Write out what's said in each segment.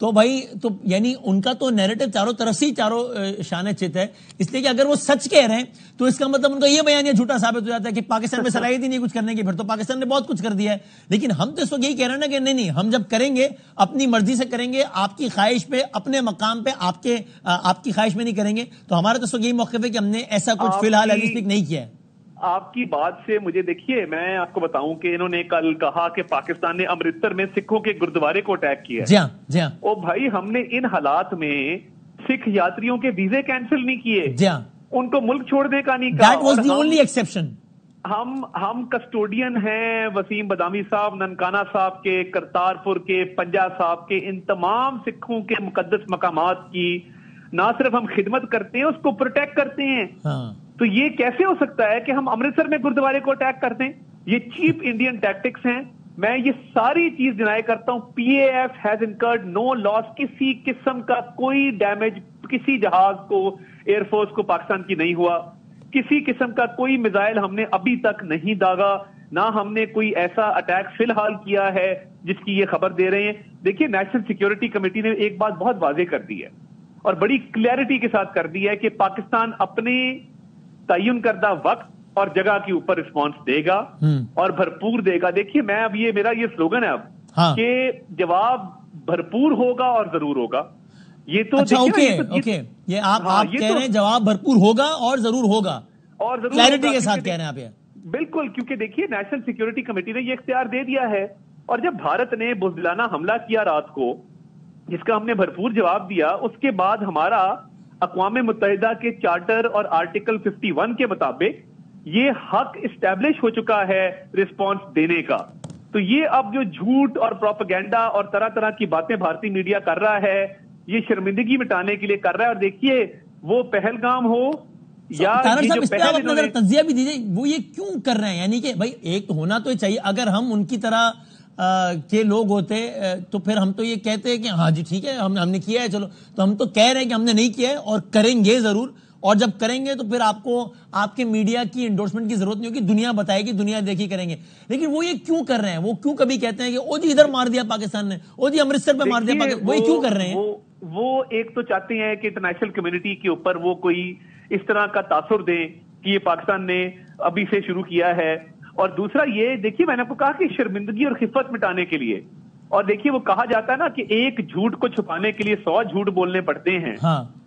تو بھائی تو یعنی ان کا تو نیریٹو چاروں طرف سے چاروں شان چت ہے، اس لیے کہ اگر وہ سچ کہہ رہے ہیں تو اس کا مطلب ان کا یہ بیانیہ جھوٹا ثابت ہو جاتا ہے کہ پاکستان میں صلاحیت ہی نہیں کچھ کرنے کی، پھر تو پاکستان نے بہت کچھ کر دیا ہے. لیکن ہم تو اس وقت یہی کہہ رہے ہیں نا کہ نہیں ہم جب کریں گے اپنی مرضی سے کریں گے، آپ کی خواہش پہ اپنے مقام پہ آپ کی خواہش میں نہیں کریں گے. تو ہمارا تو اس وقت یہی موقف ہے کہ ہم نے ایسا کچھ فی الحال نہیں کیا ہے. آپ کی بات سے مجھے دیکھیے میں آپ کو بتاؤں کہ انہوں نے کل کہا کہ پاکستان نے امرتسر میں سکھوں کے گردوارے کو اٹیک کیا ہے. جی ہاں جی ہاں. او بھائی ہم نے ان حالات میں سکھ یاتریوں کے ویزے کینسل نہیں کیے. جی ہاں. ان کو ملک چھوڑنے کا نہیں کہا. That was the only exception. ہم کسٹوڈین ہیں وسیم بدامی صاحب ننکانہ صاحب کے، کرتارپور کے، پنجا صاحب کے، ان تمام سکھوں کے مقدس مقامات کی نہ صرف ہم خدمت کرتے ہیں، اس کو پروٹیکٹ کرتے ہیں. تو یہ کیسے ہو سکتا ہے کہ ہم امرتسر میں گردوارے کو اٹیک کرتے ہیں؟ یہ چیپ انڈین ٹیکٹکس ہیں. میں یہ ساری چیز ڈینائی کرتا ہوں. پی اے ایف ہیز انکرڈ نو لاس، کسی قسم کا کوئی ڈیمیج کسی جہاز کو، ایئر فورس کو پاکستان کی نہیں ہوا. کسی قسم کا کوئی میزائل ہم نے ابھی تک نہیں داغا، نہ ہم نے کوئی ایسا اٹیک فی الحال کیا ہے جس کی یہ خبر دے رہے ہیں. دیکھیے نیشنل سیکیورٹی کمیٹی نے ایک بات بہت واضح کر دی ہے اور بڑی کلیئرٹی کے ساتھ کر دی ہے کہ پاکستان اپنے تعین کردہ وقت اور جگہ کے اوپر رسپانس دے گا اور بھرپور دے گا. دیکھیے میں اب یہ میرا یہ سلوگن ہے اب کہ جواب بھرپور ہوگا اور ضرور ہوگا. یہ تو یہ آپ کہہ رہے ہیں جواب بھرپور ہوگا اور ضرور ہوگا، اور کلیئرٹی کے ساتھ کہہ رہے ہیں آپ. یہ بالکل، کیونکہ دیکھیے نیشنل سیکیورٹی کمیٹی نے یہ اختیار دے دیا ہے، اور جب بھارت نے بزدلانہ حملہ کیا رات کو جس کا ہم نے بھرپور جواب دیا، اس کے بعد ہمارا اقوام متحدہ کے چارٹر اور آرٹیکل 51 کے مطابق یہ حق اسٹیبلش ہو چکا ہے رسپانس دینے کا. تو یہ اب جو جھوٹ اور پروپیگنڈا اور طرح طرح کی باتیں بھارتی میڈیا کر رہا ہے، یہ شرمندگی مٹانے کے لیے کر رہا ہے. اور دیکھیے وہ پہلگام ہو یا تجزیہ بھی دیجیے وہ یہ کیوں کر رہے ہیں. یعنی کہ بھائی ایک ہونا تو چاہیے، اگر ہم ان کی طرح کے لوگ ہوتے تو پھر ہم تو یہ کہتے ہیں کہ ہاں جی ٹھیک ہے ہم نے کیا ہے، چلو. تو ہم تو کہہ رہے ہیں کہ ہم نے نہیں کیا ہے اور کریں گے ضرور، اور جب کریں گے تو پھر آپ کو آپ کے میڈیا کی انڈورسمنٹ کی ضرورت نہیں ہوگی، دنیا بتائے گی، دنیا دیکھی کریں گے. لیکن وہ یہ کیوں کر رہے ہیں؟ وہ کیوں کبھی کہتے ہیں کہ او جی ادھر مار دیا پاکستان نے، او جی امرتسر پہ مار دیا پاکستان، وہ کیوں کر رہے ہیں؟ وہ ایک تو چاہتے ہیں کہ انٹرنیشنل کمیونٹی کے اوپر وہ کوئی اس طرح کا تاثر دیں کہ یہ پاکستان نے ابھی سے شروع کیا ہے، اور دوسرا یہ دیکھیے میں نے آپ کو کہا کہ شرمندگی اور خفت مٹانے کے لیے. اور دیکھیے وہ کہا جاتا ہے نا کہ ایک جھوٹ کو چھپانے کے لیے 100 جھوٹ بولنے پڑتے ہیں.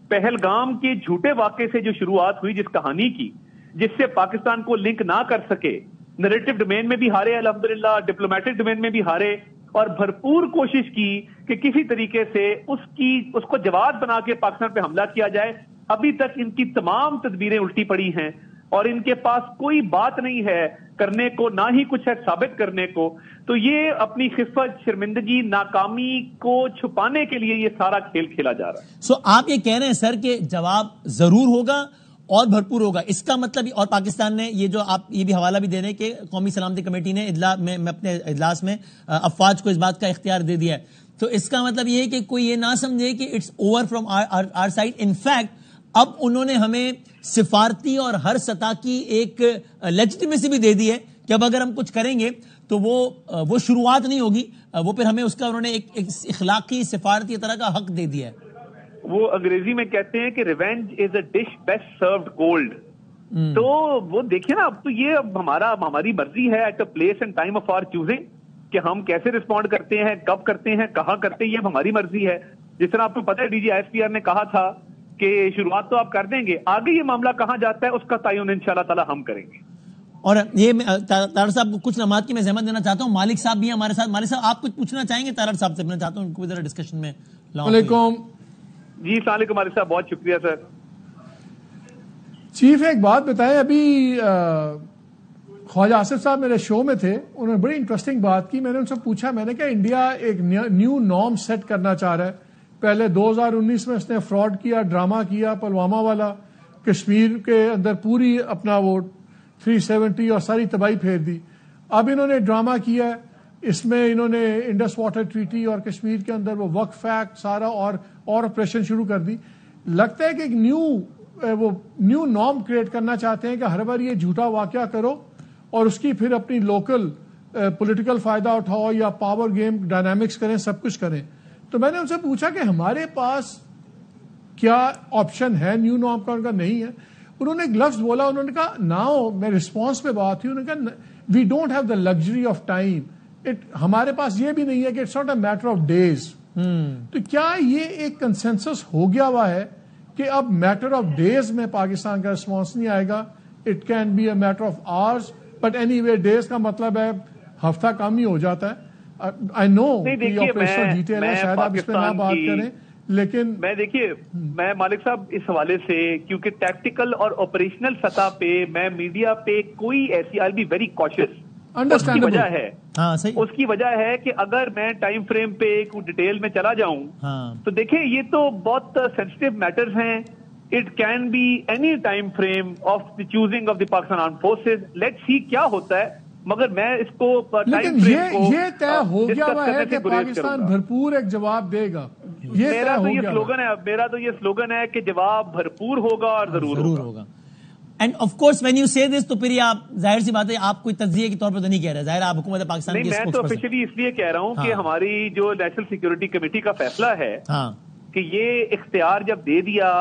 پہلگام کے جھوٹے واقعے سے جو شروعات ہوئی جس کہانی کی، جس سے پاکستان کو لنک نہ کر سکے، نریٹو ڈومین میں بھی ہارے الحمدللہ، ڈپلومیٹک ڈومین میں بھی ہارے، اور بھرپور کوشش کی کہ کسی طریقے سے اس کو جواب بنا کے پاکستان پہ حملہ کیا جائے. ابھی تک ان کی تمام تدبیریں الٹی پڑی ہیں اور ان کے پاس کوئی بات نہیں ہے کرنے کو، نہ ہی کچھ ہے ثابت کرنے کو. تو یہ اپنی خفت، شرمندگی، ناکامی کو چھپانے کے لیے یہ سارا کھیل کھیلا جا رہا ہے. سو آپ یہ کہہ رہے ہیں سر کہ جواب ضرور ہوگا اور بھرپور ہوگا. اس کا مطلب، اور پاکستان نے یہ جو آپ یہ بھی حوالہ بھی دے رہے ہیں کہ قومی سلامتی کمیٹی نے اپنے اجلاس میں افواج کو اس بات کا اختیار دے دیا ہے. تو اس کا مطلب یہ ہے کہ کوئی یہ نہ سمجھے کہ it's over from our side. In fact اب انہوں نے ہمیں سفارتی اور ہر سطح کی ایک لیجٹیمیسی بھی دے دی ہے کہ اب اگر ہم کچھ کریں گے تو وہ شروعات نہیں ہوگی، وہ پھر ہمیں اس کا انہوں نے ایک اخلاقی سفارتی طرح کا حق دے دیا ہے. وہ انگریزی میں کہتے ہیں کہ revenge is a dish best served cold. تو وہ دیکھیں نا، اب تو یہ اب ہماری مرضی ہے at a place and time of our choosing کہ ہم کیسے رسپونڈ کرتے ہیں، کب کرتے ہیں، کہاں کرتے ہیں، یہ ہماری مرضی ہے. جس طرح آپ کو پتہ ہے D G S P R نے کہا تھا کہ شروعات تو آپ کر دیں گے، آگے یہ معاملہ کہاں جاتا ہے اس کا تعین انشاءاللہ تعالی ہم کریں گے. اور یہ تارڑ صاحب کو کچھ نماز کی میں زحمت دینا چاہتا ہوں. مالک صاحب بھی ہیں ہمارے ساتھ. مالک صاحب آپ کچھ پوچھنا چاہیں گے تارڑ صاحب سے؟ میں چاہتا ہوں ان کو ذرا ڈسکشن میں لاؤں. وعلیکم. جی السلام علیکم مالک صاحب، بہت شکریہ سر. چیف ایک بات بتائیں، ابھی خواجہ آصف صاحب میرے شو میں تھے، انہوں نے بڑی انٹرسٹنگ بات کی. میں نے ان سے پوچھا، میں نے کہا انڈیا ایک نیو نارم سیٹ کرنا چاہ رہا ہے. پہلے 2019 میں اس نے فراڈ کیا، ڈرامہ کیا پلوامہ والا، کشمیر کے اندر پوری اپنا وہ 370 اور ساری تباہی پھیر دی. اب انہوں نے ڈرامہ کیا ہے، اس میں انہوں نے انڈس واٹر ٹریٹی اور کشمیر کے اندر وہ وقف ایکٹ سارا اور آپریشن شروع کر دی. لگتا ہے کہ ایک نیو نارم کریٹ کرنا چاہتے ہیں کہ ہر بار یہ جھوٹا واقعہ کرو اور اس کی پھر اپنی لوکل پولیٹیکل فائدہ اٹھاؤ یا پاور گیم ڈائنامکس کریں، سب کچھ کریں. تو میں نے ان سے پوچھا کہ ہمارے پاس کیا آپشن ہے نیو نارم کا؟ ان کا نہیں ہے. انہوں نے ایک لفظ بولا, انہوں نے کہا ناؤ, میں رسپانس پہ بات تھی, انہوں نے کہا we don't have the luxury of time, ہمارے پاس یہ بھی نہیں ہے کہ it's not a matter of days. تو کیا یہ ایک کنسنسس ہو گیا ہوا ہے کہ اب میٹر آف ڈیز میں پاکستان کا رسپانس نہیں آئے گا, it can be a matter of hours, but anyway this کا مطلب ہے ہفتہ کم ہی ہو جاتا ہے. آئی نو آپریشنل ڈیٹیل ہے, شاید آپ اس پہ نہ بات کریں, لیکن میں مالک صاحب اس حوالے سے, کیونکہ ٹیکٹیکل اور آپریشنل سطح پہ میں میڈیا پہ کوئی ایسی, آئی بی ویری کوشس. اس کی وجہ ہے کہ اگر میں ٹائم فریم پہ ڈیٹیل میں چلا جاؤں تو دیکھیں یہ تو بہت سینسٹیو میٹرز ہیں. It can be any time frame of the choosing of the Pakistan armed forces. Let see کیا ہوتا ہے, مگر میں اس کو لیکن یہ طے ہو گیا ہوا ہے کہ پاکستان بھرپور ایک جواب دے گا. میرا تو یہ سلوگن ہے کہ جواب بھرپور ہوگا اور ضرور ہوگا. And of course when you سے دس, تو پھر آپ ظاہر سی بات ہے آپ کوئی تجزیے کے طور پر تو نہیں کہہ رہے, ظاہر آپ حکومت پاکستان کی. میں تو آفیشلی اس لیے کہہ رہا ہوں کہ ہماری جو نیشنل سیکورٹی کمیٹی کا فیصلہ ہے کہ یہ اختیار جب دے دیا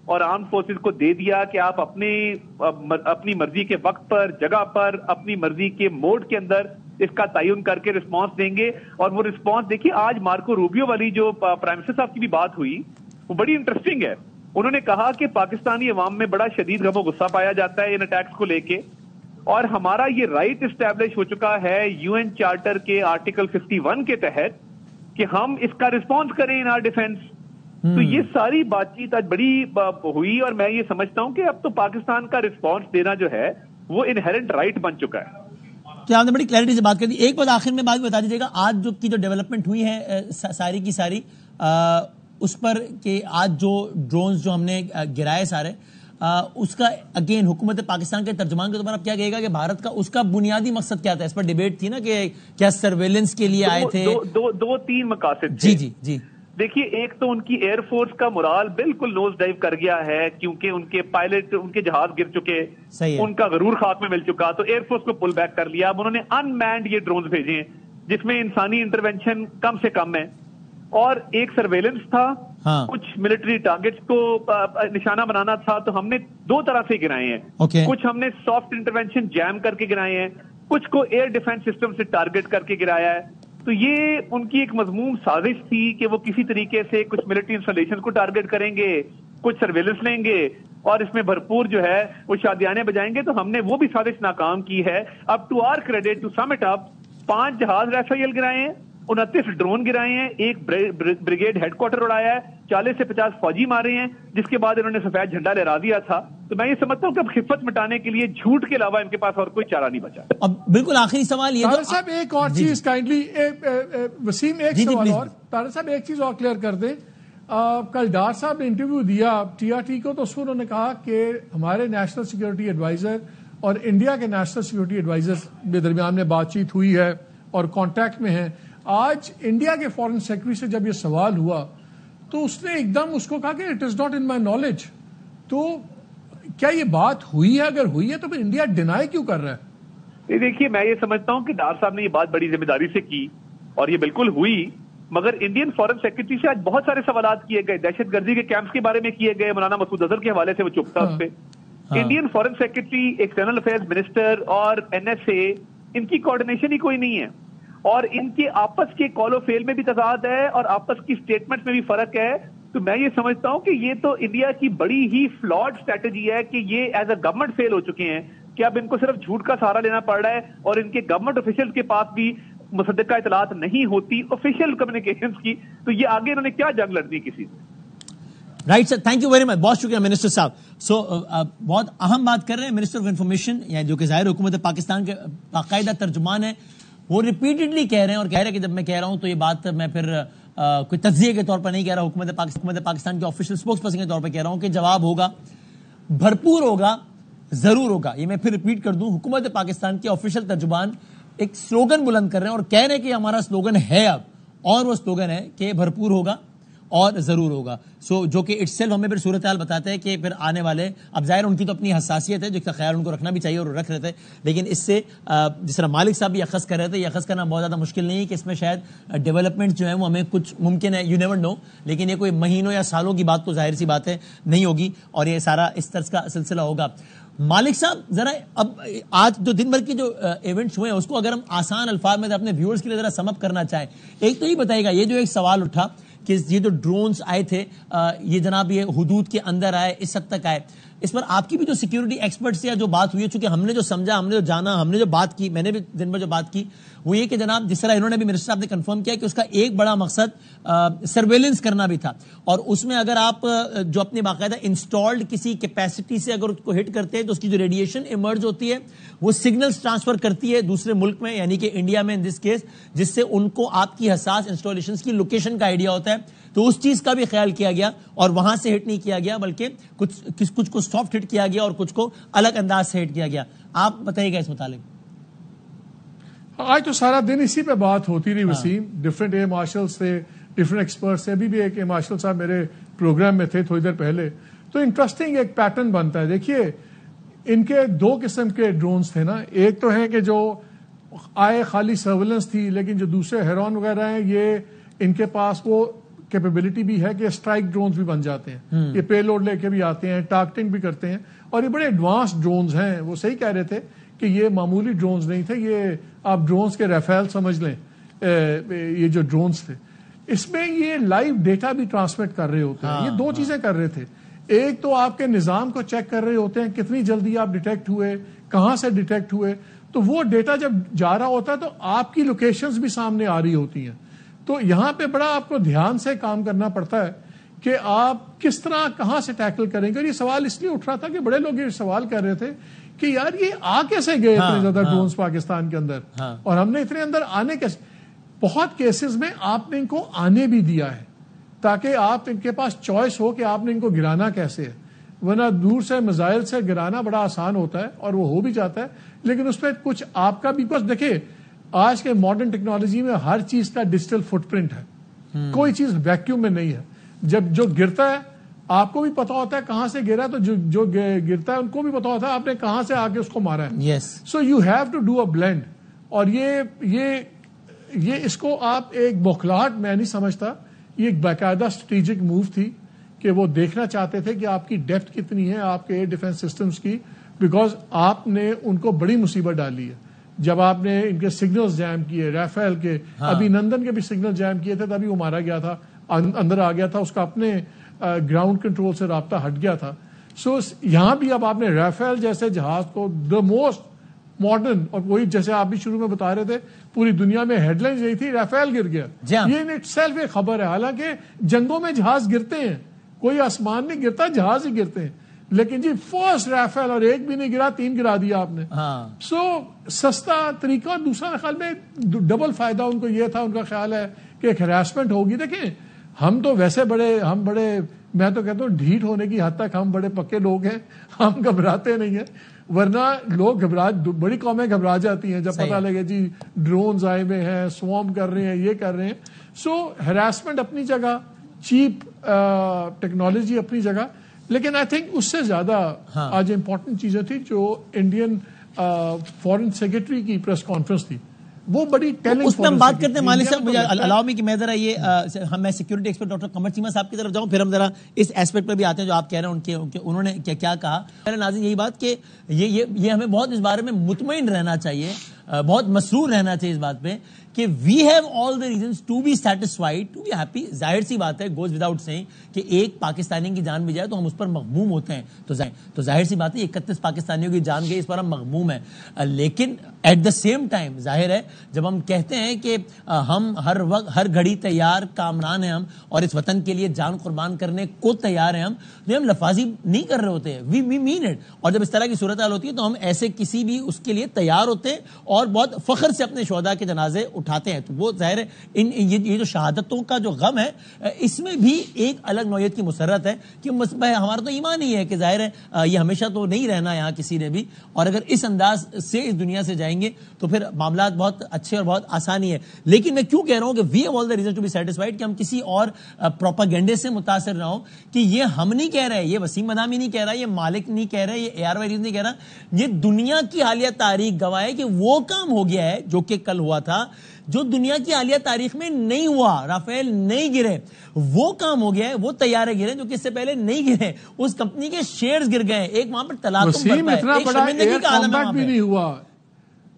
اور آرم فورسز کو دے دیا کہ آپ اپنی مرضی کے وقت پر, جگہ پر, اپنی مرضی کے موڈ کے اندر اس کا تعین کر کے رسپانس دیں گے. اور وہ رسپانس دیکھیے, آج مارکو روبیو والی جو پرائم منسٹر صاحب کی بھی بات ہوئی وہ بڑی انٹرسٹنگ ہے. انہوں نے کہا کہ پاکستانی عوام میں بڑا شدید غم و غصہ پایا جاتا ہے ان اٹیکس کو لے کے, اور ہمارا یہ رائٹ اسٹیبلش ہو چکا ہے یو این چارٹر کے آرٹیکل 51 کے تحت کہ ہم اس کا رسپانس کریں ان آر ڈیفینس. تو یہ ساری بات چیت آج بڑی ہوئی, اور میں یہ سمجھتا ہوں کہ اب تو پاکستان کا رسپانس دینا جو ہے وہ انہیرنٹ رائٹ بن چکا ہے. تو آپ نے بڑی کلیئرٹی سے بات کر دی. ایک بات آخر میں بات بتا دیجیے گا, آج جو ڈیولپمنٹ ہوئی ہے ساری کی ساری اس پر کہ آج جو ڈرونز جو ہم نے گرائے سارے, اس کا اگین حکومت پاکستان کے ترجمان کے طور پر آپ کیا کہے گا کہ بھارت کا اس کا بنیادی مقصد کیا تھا؟ اس پر ڈیبیٹ تھی نا کہ کیا سرویلنس کے لیے آئے تھے. دو تین مقاصد تھے. جی دیکھیے, ایک تو ان کی ایئر فورس کا morale بالکل نوز ڈائیو کر گیا ہے کیونکہ ان کے پائلٹ, ان کے جہاز گر چکے, ان کا غرور خاک میں مل چکا, تو ایئر فورس کو پل بیک کر لیا. اب انہوں نے ان مینڈ یہ ڈرونز بھیجے ہیں جس میں انسانی انٹروینشن کم سے کم ہے, اور ایک سرویلنس تھا, کچھ ملٹری ٹارگٹس کو نشانہ بنانا تھا. تو ہم نے دو طرح سے گرائے ہیں, کچھ ہم نے سافٹ انٹروینشن جیم کر کے گرائے ہیں, کچھ کو ایئر ڈیفنس سسٹم سے ٹارگٹ کر کے گرایا ہے. تو یہ ان کی ایک مضمون سازش تھی کہ وہ کسی طریقے سے کچھ ملٹری انسٹالیشن کو ٹارگٹ کریں گے, کچھ سرویلنس لیں گے, اور اس میں بھرپور جو ہے وہ شادیانے بجائیں گے. تو ہم نے وہ بھی سازش ناکام کی ہے. اب to our credit, to sum it up, 5 جہاز رافیل گرائے ہیں, 29 ڈرون گرائے ہیں, ایک بریگیڈ ہیڈ کوارٹر اڑایا ہے, 40 سے 50 فوجی مارے ہیں, جس کے بعد انہوں نے سفید جھنڈا لہرا دیا تھا. تو میں یہ سمجھتا ہوں کہ اب خفت مٹانے کے لیے جھوٹ کے علاوہ ان کے پاس اور کوئی چارہ نہیں بچا. اب بالکل آخری سوال یہ طارق صاحب, ایک اور چیز کائنڈلی وسیم, ایک سوال اور طارق صاحب, ایک چیز اور کلیئر کر دیں. کل ڈار صاحب نے انٹرویو دیا ٹی آر ٹی کو, تو اس میں انہوں نے کہا کہ ہمارے نیشنل سیکورٹی ایڈوائزر اور انڈیا کے نیشنل سیکورٹی ایڈوائزر کے درمیان میں بات چیت ہوئی ہے اور کانٹیکٹ میں ہیں. آج انڈیا کے فارن سیکرٹری سے جب یہ سوال ہوا تو اس نے ایک دم اس کو کہا کہ it is not in my knowledge. تو کیا یہ بات ہوئی ہے؟ اگر ہوئی ہے تو پھر انڈیا ڈینائی کیوں کر رہا ہے؟ دیکھیے, میں یہ سمجھتا ہوں کہ ڈار صاحب نے یہ بات بڑی ذمہ داری سے کی اور یہ بالکل ہوئی, مگر انڈین فارن سیکرٹری سے آج بہت سارے سوالات کیے گئے, دہشت گردی کے کیمپس کے بارے میں کیے گئے, مولانا مسعود اظہر کے حوالے سے وہ چپ تھا اس پہ. Indian foreign secretary, external affairs minister اور NSA, ان کی کوارڈینیشن ہی کوئی نہیں ہے, اور ان کے آپس کے کال و فیل میں بھی تضاد ہے اور آپس کی سٹیٹمنٹ میں بھی فرق ہے. تو میں یہ سمجھتا ہوں کہ یہ تو انڈیا کی بڑی ہی فلاڈ اسٹریٹجی ہے کہ یہ ایز اے گورنمنٹ فیل ہو چکے ہیں کہ اب ان کو صرف جھوٹ کا سہارا لینا پڑ رہا ہے, اور ان کے گورنمنٹ آفیشل کے پاس بھی مصدقہ اطلاعات نہیں ہوتی آفیشیل کمیونیکیشنز کی. تو یہ آگے انہوں نے کیا جنگ لڑنی کسی سے. Right sir, thank you very much, بہت شکریہ منسٹر صاحب. سو بہت اہم بات کر رہے ہیں منسٹر آف انفارمیشن, یعنی جو کہ ظاہر حکومت پاکستان کے باقاعدہ ترجمان ہے. وہ ریپیٹڈلی کہہ رہے ہیں, اور کہہ رہے ہیں کہ جب میں کہہ رہا ہوں تو یہ بات میں پھر کوئی تجزیے کے طور پر نہیں کہہ رہا, حکومت پاکستان کے آفیشیل اسپوکس پرسن کے طور پر کہہ رہا ہوں کہ جواب ہوگا, بھرپور ہوگا, ضرور ہوگا. یہ میں پھر ریپیٹ کر دوں, حکومت پاکستان کے آفیشیل ترجمان ایک سلوگن بلند کر رہے ہیں اور کہہ رہے ہیں کہ ہمارا سلوگن ہے اب, اور وہ سلوگن ہے کہ بھرپور ہوگا اور ضرور ہوگا. سو جو کہ اٹس سیلف ہمیں پھر صورتحال بتاتا ہے کہ پھر آنے والے, اب ظاہر ان کی تو اپنی حساسیت ہے جس کا خیال ان کو رکھنا بھی چاہیے اور رکھ رہے تھے, لیکن اس سے جس طرح مالک صاحب بھی اخذ کر رہے تھے, یہ اخذ کرنا بہت زیادہ مشکل نہیں ہے کہ اس میں شاید ڈیولپمنٹ جو ہے وہ ہمیں کچھ ممکن ہے, یو نیور نو, لیکن یہ کوئی مہینوں یا سالوں کی بات تو ظاہر سی بات ہے نہیں ہوگی, اور یہ سارا اس طرح کا سلسلہ ہوگا. مالک صاحب ذرا اب آج جو دن بھر کی جو ایونٹس ہوئے ہیں اس کو اگر ہم آسان الفاظ میں اپنے ویورز کے لیے ذرا سم اپ کرنا چاہیں, ایک تو یہ بتائیے گا, یہ جو ایک سوال اٹھا کہ یہ جو ڈرونز آئے تھے یہ جناب یہ حدود کے اندر آئے, اس حد تک آئے, اس پر آپ کی بھی جو سیکیورٹی ایکسپرٹ سے جو بات ہوئی ہے, چونکہ ہم نے جو سمجھا, ہم نے جو جانا, ہم نے جو بات کی, میں نے بھی دن بھر جو بات کی وہ یہ کہ جناب جس طرح انہوں نے بھی منسٹر صاحب نے کنفرم کیا کہ اس کا ایک بڑا مقصد سرویلنس کرنا بھی تھا, اور اس میں اگر آپ جو اپنی باقاعدہ انسٹالڈ کسی کیپیسٹی سے اگر اس کو ہٹ کرتے ہیں تو اس کی جو ریڈیشن ایمرج ہوتی ہے وہ سگنلز ٹرانسفر کرتی ہے دوسرے ملک میں, یعنی کہ انڈیا میں ان دس کیس, جس سے ان کو آپ کی حساس انسٹالیشنز کی لوکیشن کا آئیڈیا ہوتا ہے. تو اس چیز کا بھی خیال کیا گیا اور وہاں سے ہٹ نہیں کیا گیا, بلکہ کچھ کو سافٹ ہٹ کیا گیا اور کچھ کو الگ انداز سے ہٹ کیا گیا. آپ بتائیے گا اس متعلق. آج تو سارا دن اسی پہ بات ہوتی رہی وسیم, ڈفرینٹ ایئر مارشلز تھے, ڈفرینٹ ایکسپرٹس تھے, ابھی بھی ایک ایئر مارشل صاحب میرے پروگرام میں تھے تھوڑی دیر پہلے. تو انٹرسٹنگ ایک پیٹرن بنتا ہے. دیکھیے ان کے دو قسم کے ڈرونز تھے نا, ایک تو ہے کہ جو آئے خالی سرویلنس تھی, لیکن جو دوسرے ہیرون وغیرہ ہیں یہ ان کے پاس وہ کیپیبلٹی بھی ہے کہ اسٹرائک ڈرونز بھی بن جاتے ہیں, یہ پے لوڈ لے کے بھی آتے ہیں, ٹارگٹنگ بھی کرتے ہیں, اور یہ بڑے ایڈوانس ڈرونز ہیں. وہ صحیح کہہ رہے تھے کہ یہ معمولی ڈرونز نہیں تھے, یہ آپ ڈرونز کے ریفیل سمجھ لیں. یہ جو ڈرونز تھے اس میں یہ لائیو ڈیٹا بھی ٹرانسمٹ کر رہے ہوتے ہیں. یہ دو چیزیں کر رہے تھے, ایک تو آپ کے نظام کو چیک کر رہے ہوتے ہیں کتنی جلدی آپ ڈیٹیکٹ ہوئے, کہاں سے ڈیٹیکٹ ہوئے, تو وہ ڈیٹا جب جا رہا ہوتا ہے تو آپ کی لوکیشنز بھی سامنے آ رہی ہوتی ہیں. تو یہاں پہ بڑا آپ کو دھیان سے کام کرنا پڑتا ہے کہ آپ کس طرح کہاں سے ٹیکل کریں گے. اور یہ سوال اس لیے اٹھ رہا تھا کہ بڑے لوگ یہ سوال کر رہے تھے کہ یار یہ آ کیسے گئے اتنے زیادہ ڈرونز پاکستان کے اندر, اور ہم نے اتنے اندر آنے کیسے. بہت کیسز میں آپ نے ان کو آنے بھی دیا ہے تاکہ آپ ان کے پاس چوائس ہو کہ آپ نے ان کو گرانا کیسے ہے, ورنہ دور سے میزائل سے گرانا بڑا آسان ہوتا ہے اور وہ ہو بھی جاتا ہے, لیکن اس پہ کچھ آپ کا بھی کچھ دیکھیں. آج کے ماڈرن ٹیکنالوجی میں ہر چیز کا ڈیجیٹل فٹ پرنٹ ہے, کوئی چیز ویکیوم میں نہیں ہے. جب جو گرتا ہے آپ کو بھی پتا ہوتا ہے کہاں سے گرا, تو جو گرتا ہے ان کو بھی پتا ہوتا ہے آپ نے کہاں سے آگے اس کو مارا ہے. So you have to do a blend. اور یہ اس کو آپ ایک بوکھلاہٹ میں نہیں سمجھتا, یہ ایک باقاعدہ اسٹریٹجک موو تھی کہ وہ دیکھنا چاہتے تھے کہ آپ کی ڈیپتھ کتنی ہے آپ کے ایئر ڈیفنس سسٹمز کی, بیکاز آپ نے ان کو بڑی مصیبت ڈالی ہے جب آپ نے ان کے سگنلز جیم کیے, ریفیل کے, ابھی نندن کے بھی سگنل جیم کیے تھے, تبھی وہ مارا گیا تھا, اندر آ گیا تھا, اس کا اپنے گراؤنڈ کنٹرول سے رابطہ ہٹ گیا تھا. سو یہاں بھی اب آپ نے ریفیل جیسے جہاز کو دا موسٹ ماڈرن, اور وہی جیسے آپ بھی شروع میں بتا رہے تھے پوری دنیا میں ہیڈ لائنز یہی تھی ریفیل گر گیا. یہ ان اٹ سیلف ایک خبر ہے, حالانکہ جنگوں میں جہاز گرتے ہیں, کوئی آسمان نہیں گرتا, جہاز ہی گرتے ہیں, لیکن جی فرسٹ ریفیل اور ایک بھی نہیں گرا, 3 گرا دیا آپ نے. سو سستا طریقہ. اور دوسرا خیال میں ڈبل فائدہ ان کو یہ تھا, ان کا خیال ہے کہ ایک ہراسمنٹ ہوگی. دیکھیں ہم تو ویسے ہم بڑے میں تو کہتا ہوں ڈھیٹ ہونے کی حد تک ہم بڑے پکے لوگ ہیں, ہم گھبراتے نہیں ہیں, ورنہ لوگ بڑی قومیں گھبرا جاتی ہیں جب پتہ لگے جی ڈرونز آئے ہوئے ہیں, سوارم کر رہے ہیں, یہ کر رہے ہیں. سو ہراسمنٹ اپنی جگہ, چیپ ٹیکنالوجی اپنی جگہ, لیکن آئی تھنک اس سے زیادہ آج امپورٹنٹ چیزیں تھی جو انڈین فارن سیکرٹری کی پریس کانفرنس تھی, وہ بڑی ٹیلنگ. اس میں ہم بات کرتے ہیں مالک صاحب, مجھے الاؤ می کہ میں ذرا میں security expert doctor Qamar Cheema صاحب کی طرف جاؤں, پھر ہم ذرا اس ایسپیکٹ پر بھی آتے ہیں جو آپ کہہ رہے ہیں انہوں نے کیا کہا. پہلے ناظرین یہی بات کہ یہ ہمیں بہت اس بارے میں مطمئن رہنا چاہیے, بہت مسرور رہنا چاہیے اس بات پہ کہ we have all the reasons to be satisfied, to be happy. ظاہر سی بات ہے, گوز وداؤٹ سیئنگ, کہ ایک پاکستانی کی جان بھی جائے تو ہم اس پر مغموم ہوتے ہیں. تو ظاہر سی بات ہے 31 پاکستانیوں کی جان گئی, اس پر ہم مغموم ہیں. لیکن ایٹ دا سیم ٹائم ظاہر ہے جب ہم کہتے ہیں کہ ہم ہر وقت ہر گھڑی تیار کامران ہیں ہم, اور اس وطن کے لیے جان قربان کرنے کو تیار ہیں ہم, تو ہم لفاظی نہیں کر رہے ہوتے ہیں, وی مین اٹ. اور جب اس طرح کی صورتحال ہوتی ہے تو ہم ایسے کسی بھی اس کے لیے تیار ہوتے ہیں, اور اور بہت فخر سے اپنے شہداء کے جنازے اٹھاتے ہیں. تو وہ ظاہر ہے یہ جو شہادتوں کا جو غم ہے اس میں بھی ایک الگ نوعیت کی مسرت ہے کہ ہمارا تو ایمان ہی ہے کہ ظاہر ہے یہ ہمیشہ تو نہیں رہنا یہاں کسی نے بھی, اور اگر اس انداز سے اس دنیا سے جائیں گے تو پھر معاملات بہت اچھے اور بہت آسانی ہے. لیکن میں کیوں کہہ رہا ہوں کہ we have all the reason to be satisfied, کہ ہم کسی اور پروپیگنڈے سے متاثر نہ ہوں کہ یہ ہم نہیں کہہ رہے, یہ وسیم مدامی نہیں کہہ رہا, یہ مالک نہیں کہہ رہے, یہ AR ویریز نہیں کہہ رہا, یہ دنیا کی حالیہ تاریخ گواہ ہے کہ وہ کام ہو گیا ہے جو کہ کل ہوا تھا, جو دنیا کی حالیہ تاریخ میں نہیں ہوا. رافیل نہیں گرے, وہ کام ہو گیا ہے, وہ طیارے گرے جو کہ اس سے پہلے نہیں گرے, اس کمپنی کے شیئرز گر گئے, ایک وہاں پر تلاطم بڑھتا ہے, ایک شرمندگی کا عالم ہے وہاں پہ.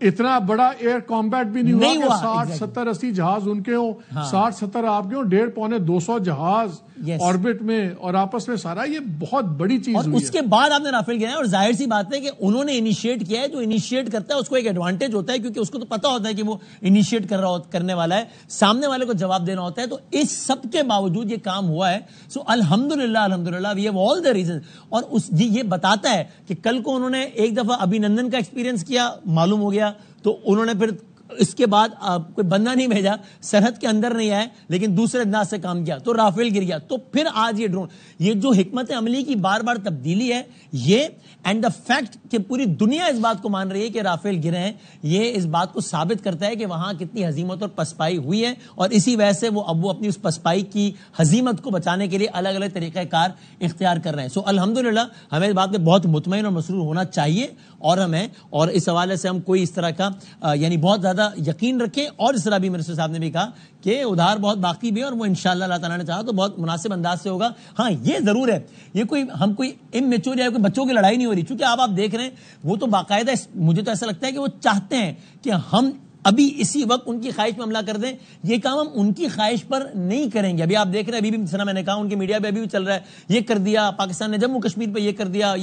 اتنا بڑا ایئر کمبیٹ بھی نہیں ہوا کہ 60 70 80 جہاز ان کے ہوں, 60 70 آپ کے ہوں, 150 پونے 200 جہاز آربٹ میں اور آپس میں سارا, یہ بہت بڑی چیز اور اس کے بعد آپ نے رافیل گرایا. اور ظاہر سی بات ہے کہ انہوں نے انیشیٹ کیا ہے, جو انیشیٹ کرتا ہے اس کو ایک ایڈوانٹیج ہوتا ہے کیونکہ اس کو تو پتا ہوتا ہے کہ وہ انیشیٹ کرنے والا ہے, سامنے والے کو جواب دینا ہوتا ہے. تو اس سب کے باوجود یہ کام ہوا ہے. سو الحمدللہ وی ہیو آل دی ریزن. اور یہ بتاتا ہے کہ کل کو انہوں نے ایک دفعہ ابھینندن کا ایکسپیرینس کیا, معلوم ہو گیا, تو انہوں نے پھر اس کے بعد کوئی بندہ نہیں بھیجا, سرحد کے اندر نہیں آئے, لیکن دوسرے انداز سے کام کیا, تو رافیل گر گیا. تو پھر آج یہ ڈرون, یہ جو حکمت عملی کی بار بار تبدیلی ہے, یہ اینڈ دا فیکٹ کہ پوری دنیا اس بات کو مان رہی ہے کہ رافیل گرے ہیں, یہ اس بات کو ثابت کرتا ہے کہ وہاں کتنی ہزیمت اور پسپائی ہوئی ہے, اور اسی وجہ سے وہ اپنی اس پسپائی کی ہزیمت کو بچانے کے لیے الگ الگ طریقہ کار اختیار کر رہے ہیں. سو الحمدللہ ہمیں اس بات پہ بہت مطمئن اور مسرور ہونا چاہیے, اور ہمیں, اور اس حوالے سے ہم کوئی اس طرح کا یعنی بہت زیادہ یقین رکھیں. اور اس طرح بھی منسٹر صاحب نے بھی کہا کہ ادھار بہت باقی بھی ہے, اور وہ انشاءاللہ اللہ تعالیٰ نے چاہا تو بہت مناسب انداز سے ہوگا. ہاں یہ ضرور ہے, یہ ہم کوئی اممیچور یا کوئی بچوں کی لڑائی نہیں ہو رہی, چونکہ آپ دیکھ رہے ہیں وہ تو باقاعدہ, مجھے تو ایسا لگتا ہے کہ وہ چاہتے ہیں کہ ہم ابھی اسی وقت ان کی خواہش میں حملہ کر دیں. یہ کام ہم ان کی خواہش پر نہیں کریں گے. ابھی آپ دیکھ رہے ہیں, ابھی بھی میں نے کہا ان کی میڈیا پہ ابھی بھی چل رہا ہے, یہ کر دیا پاکستان نے جموں کشمیر پہ, یہ کر دیا,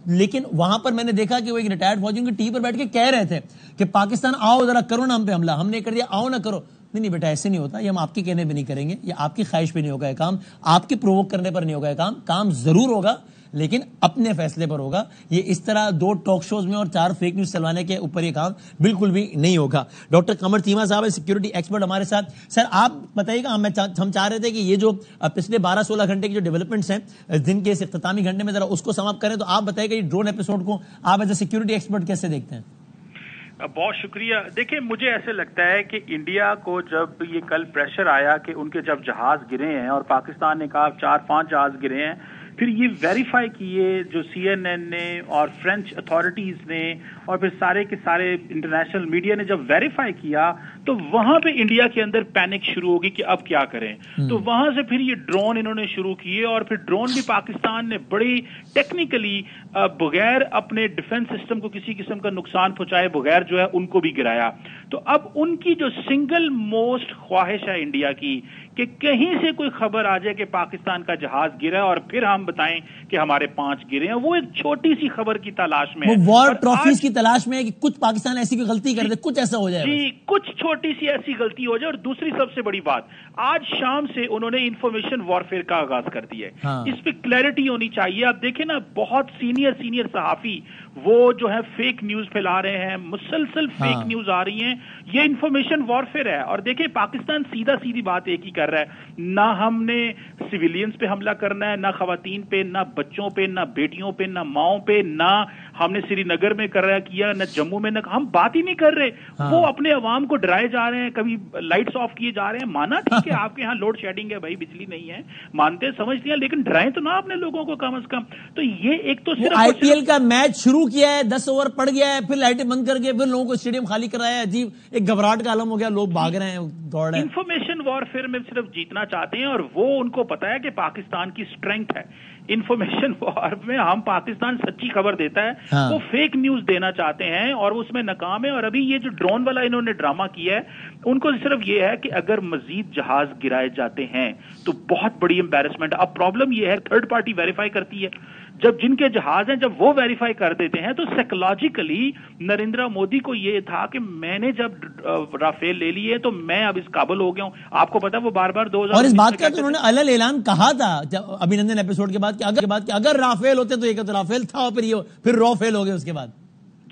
لیکن وہاں پر میں نے دیکھا کہ وہ ایک ریٹائرڈ فوجی ان کی ٹی وی پر بیٹھ کے کہہ رہے تھے کہ پاکستان آؤ ذرا کرو نا ہم پہ حملہ, ہم نے کر دیا, آؤ نہ کرو. نہیں بیٹا, ایسے نہیں ہوتا, یہ ہم آپ کے کہنے پہ نہیں کریں گے, یہ آپ کی خواہش پہ نہیں ہوگا, یہ کام آپ کے پرووک کرنے پر نہیں ہوگا, یہ کام ضرور ہوگا لیکن اپنے فیصلے پر ہوگا. یہ اس طرح 2 ٹاک شوز میں اور 4 فیک نیوز چلوانے کے اوپر یہ کام بالکل بھی نہیں ہوگا. ڈاکٹر قمر چیمہ صاحب ہے, سیکیورٹی ایکسپرٹ ہمارے ساتھ. سر آپ بتائیے گا, ہم چاہ رہے تھے کہ یہ جو پچھلے 12-16 گھنٹے کی جو ڈیولپمنٹس ہیں دن کے اس اختتامی گھنٹے میں ذرا اس کو سم اپ کریں, تو آپ بتائیے گا یہ ڈرون ایپیسوڈ کو آپ ایز اے سیکیورٹی ایکسپرٹ کیسے دیکھتے ہیں؟ بہت شکریہ. دیکھیں, مجھے ایسے لگتا ہے کہ انڈیا کو جب یہ کل پریشر آیا کہ ان کے جب جہاز گرے ہیں اور پاکستان نے کہا 4-5 جہاز گرے ہیں, پھر یہ ویریفائی کیے جو CNN نے اور فرینچ اتھارٹیز نے اور پھر سارے کے سارے انٹرنیشنل میڈیا نے جب ویریفائی کیا, تو وہاں پہ انڈیا کے اندر پینک شروع ہوگی کہ اب کیا کریں. تو وہاں سے پھر یہ ڈرون انہوں نے شروع کیے, اور پھر ڈرون بھی پاکستان نے بڑی ٹیکنیکلی بغیر اپنے ڈیفنس سسٹم کو کسی قسم کا نقصان پہنچائے بغیر جو ہے ان کو بھی گرایا. تو اب ان کی جو سنگل موسٹ خواہش ہے انڈیا کی کہ کہیں سے کوئی خبر آ جائے کہ پاکستان کا جہاز گرا اور پھر ہم بتائیں کہ ہمارے 5 گرے ہیں, وہ ایک چھوٹی سی خبر کی تلاش میں, وہ وار ٹرافیز کی تلاش میں ہے کہ کچھ پاکستان ایسی کوئی غلطی کر دے, کچھ ایسا ہو جائے, جی کچھ چھوٹی سی ایسی غلطی ہو جائے. اور دوسری سب سے بڑی بات, آج شام سے انہوں نے انفارمیشن وارفیئر کا آغاز کر دیا ہے. اس پہ کلیئرٹی ہونی چاہیے. آپ دیکھیں نا, بہت سینئر صحافی وہ جو ہے فیک نیوز پھیلا رہے ہیں, مسلسل فیک نیوز آ رہی ہیں. یہ انفارمیشن وارفیئر ہے. اور دیکھیں, پاکستان سیدھی بات ایک ہی کر رہا ہے, نہ ہم نے سویلینز پہ حملہ کرنا ہے, نہ خواتین پہ, نہ بچوں پہ, نہ بیٹیوں پہ, نہ ماؤں پہ, نہ ہم نے سری نگر میں کیا, نہ جموں میں, نہ ہم بات ہی نہیں کر رہے. وہ اپنے عوام کو ڈرائے جا رہے ہیں, کبھی لائٹس آف کیے جا رہے ہیں. مانا ٹھیک ہے آپ کے یہاں لوڈ شیڈنگ ہے بھائی, بجلی نہیں ہے, مانتے سمجھتے ہیں, لیکن ڈرائیں تو نہ اپنے لوگوں کو کم از کم. تو یہ ایک تو صرف IPL کا میچ شروع کیا ہے, 10 اوور پڑ گیا ہے, پھر لائٹیں بند کر کے پھر لوگوں کو اسٹیڈیم خالی کرایا ہے, عجیب ایک گھبراہٹ کا عالم ہو گیا, لوگ بھاگ رہے ہیں, دوڑ رہے ہیں. انفارمیشن وارفیئر میں صرف جیتنا چاہتے ہیں, اور وہ ان کو پتا ہے کہ پاکستان کی اسٹرینتھ ہے انفارمیشن وار میں. ہم پاکستان سچی خبر دیتا ہے, وہ فیک نیوز دینا چاہتے ہیں اور وہ اس میں ناکام ہے. اور ابھی یہ جو ڈرون والا انہوں نے ڈرامہ کیا ہے, ان کو صرف یہ ہے کہ اگر مزید جہاز گرائے جاتے ہیں تو بہت بڑی امبیرسمنٹ. اب پرابلم یہ ہے, تھرڈ پارٹی ویریفائی کرتی ہے. جب جن کے جہاز ہیں جب وہ ویریفائی کر دیتے ہیں تو سائیکولوجیکلی نریندر مودی کو یہ تھا کہ میں نے جب رافیل لے لیے تو میں اب اس قابل ہو گیا ہوں. آپ کو پتا وہ بار 2000 اور اس بات کا تو انہوں نے الگ اعلان کہا تھا ابھینندن ایپیسوڈ کے بعد کہ اگر رافیل ہوتے تو یہ کہتے رافیل تھا, اور پھر رو فیل ہو گئے اس کے بعد.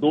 2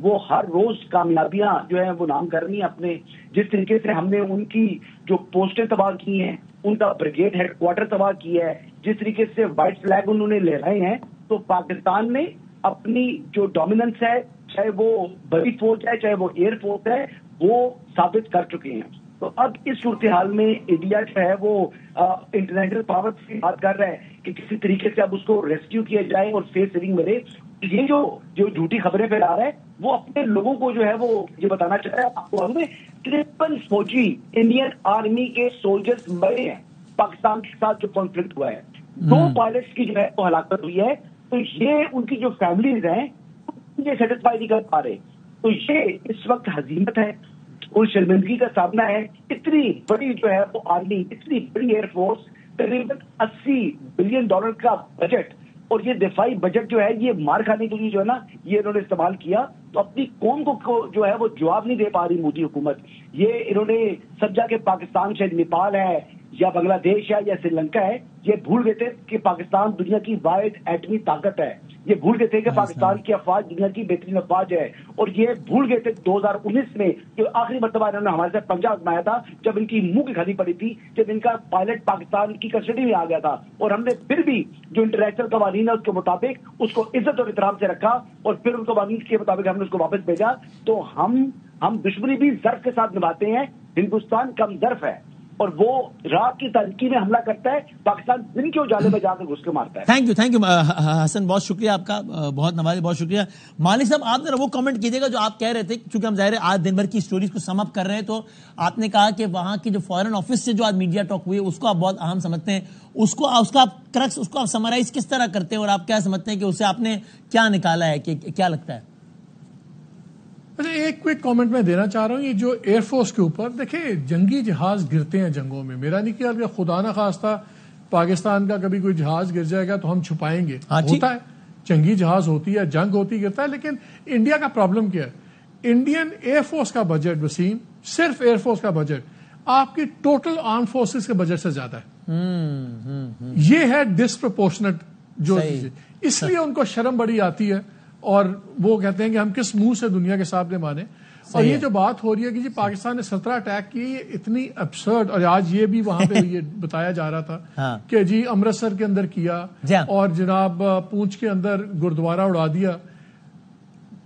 وہ ہر روز کامیابیاں جو ہیں وہ نام کر رہی ہیں اپنے. جس طریقے سے ہم نے ان کی جو پوسٹیں تباہ کی ہیں, ان کا بریگیڈ ہیڈ کوارٹر تباہ کیا ہے, جس طریقے سے وائٹ فلیگ انہوں نے لہرائے ہیں, تو پاکستان نے اپنی جو ڈومیننس ہے, چاہے وہ بڑی فورس ہے چاہے وہ ایئر فورس ہے, وہ ثابت کر چکے ہیں. تو اب اس صورتحال میں انڈیا جو ہے وہ انٹرنیشنل پاور سے بات کر رہا ہے کہ کسی طریقے سے اب اس کو ریسکیو کیا جائے اور فیس سیونگ ملے. یہ جو جھوٹی خبریں پھیلا رہا ہے وہ اپنے لوگوں کو جو ہے وہ یہ بتانا چاہ رہا ہے. آپ کو میں 53 فوجی انڈین آرمی کے سولجرز مرے ہیں پاکستان کے ساتھ جو کانفلکٹ ہوا ہے. 2 پائلٹس کی جو ہے وہ ہلاکت ہوئی ہے. تو یہ ان کی جو فیملیز ہیں یہ سیٹسفائی نہیں کر پا رہے. تو یہ اس وقت ہزیمت ہے اور شرمندگی کا سامنا ہے. اتنی بڑی جو ہے وہ آرمی, اتنی بڑی ایئر فورس, تقریباً $80 بلین کا بجٹ, اور یہ دفاعی بجٹ جو ہے یہ مار کھانے کے لیے جو ہے نا یہ انہوں نے استعمال کیا. تو اپنی قوم کو جو ہے وہ جواب نہیں دے پا رہی مودی حکومت. یہ انہوں نے سمجھا کہ پاکستان شاید نیپال ہے یا بنگلہ دیش ہے یا سری لنکا ہے. یہ بھول گئے تھے کہ پاکستان دنیا کی واحد ایٹمی طاقت ہے. یہ بھول گئے تھے کہ پاکستان کی افواج دنیا کی بہترین افواج ہے. اور یہ بھول گئے تھے 2019 میں جو آخری مرتبہ انہوں نے ہمارے ساتھ پنجہ آزمایا تھا, جب ان کی منہ کی کھلی پڑی تھی, جب ان کا پائلٹ پاکستان کی کسٹڈی میں آ گیا تھا, اور ہم نے پھر بھی جو انٹرنیشنل قوانین ہے اس کے مطابق اس کو عزت اور احترام سے رکھا, اور پھر ان قوانین کے مطابق ہم نے اس کو واپس بھیجا. تو ہم دشمنی بھی ظرف کے ساتھ نبھاتے ہیں. ہندوستان کم ظرف ہے اور وہ رات کی تاریکی میں حملہ کرتا ہے, پاکستان دن کے اجالے میں جا کر گھس کے مارتا ہے. تھینک یو حسن, بہت شکریہ آپ کا, بہت نوازی, بہت شکریہ. مالک صاحب آپ ذرا وہ کامنٹ کیجیے گا جو آپ کہہ رہے تھے, چونکہ ہم ظاہر ہے آج دن بھر کی اسٹوریز کو سم اپ کر رہے ہیں, تو آپ نے کہا کہ وہاں کی جو فارن آفس سے جو آج میڈیا ٹاک ہوئی ہے اس کو آپ بہت اہم سمجھتے ہیں. اس کا آپ کرکس, اس کو آپ سمرائز کس طرح کرتے ہیں, اور آپ کیا سمجھتے ہیں کہ اسے آپ نے کیا نکالا ہے, کہ کیا لگتا ہے؟ ایک کوئک کامنٹ میں دینا چاہ رہا ہوں. یہ جو ایئر فورس کے اوپر دیکھیں, جنگی جہاز گرتے ہیں جنگوں میں. میرا نہیں خیال کہ خدا نہ خواستہ پاکستان کا کبھی کوئی جہاز گر جائے گا تو ہم چھپائیں گے. ہوتا ہے, جنگی جہاز ہوتی ہے, جنگ ہوتی, گرتا ہے. لیکن انڈیا کا پرابلم کیا ہے؟ انڈین ایئر فورس کا بجٹ وسیم, صرف ایئر فورس کا بجٹ آپ کی ٹوٹل آرم فورسز کے بجٹ سے زیادہ ہے. یہ ہے ڈسپرپورشنٹ جو, اس لیے ان کو شرم بڑی آتی ہے اور وہ کہتے ہیں کہ ہم کس منہ سے دنیا کے سامنے مانے. اور یہ جو بات ہو رہی ہے کہ جی پاکستان نے 17 اٹیک کیے, یہ اتنی ابسرڈ. اور آج یہ بھی وہاں پہ یہ بتایا جا رہا تھا کہ جی امرتسر کے اندر کیا, اور جناب پونچھ کے اندر گردوارہ اڑا دیا.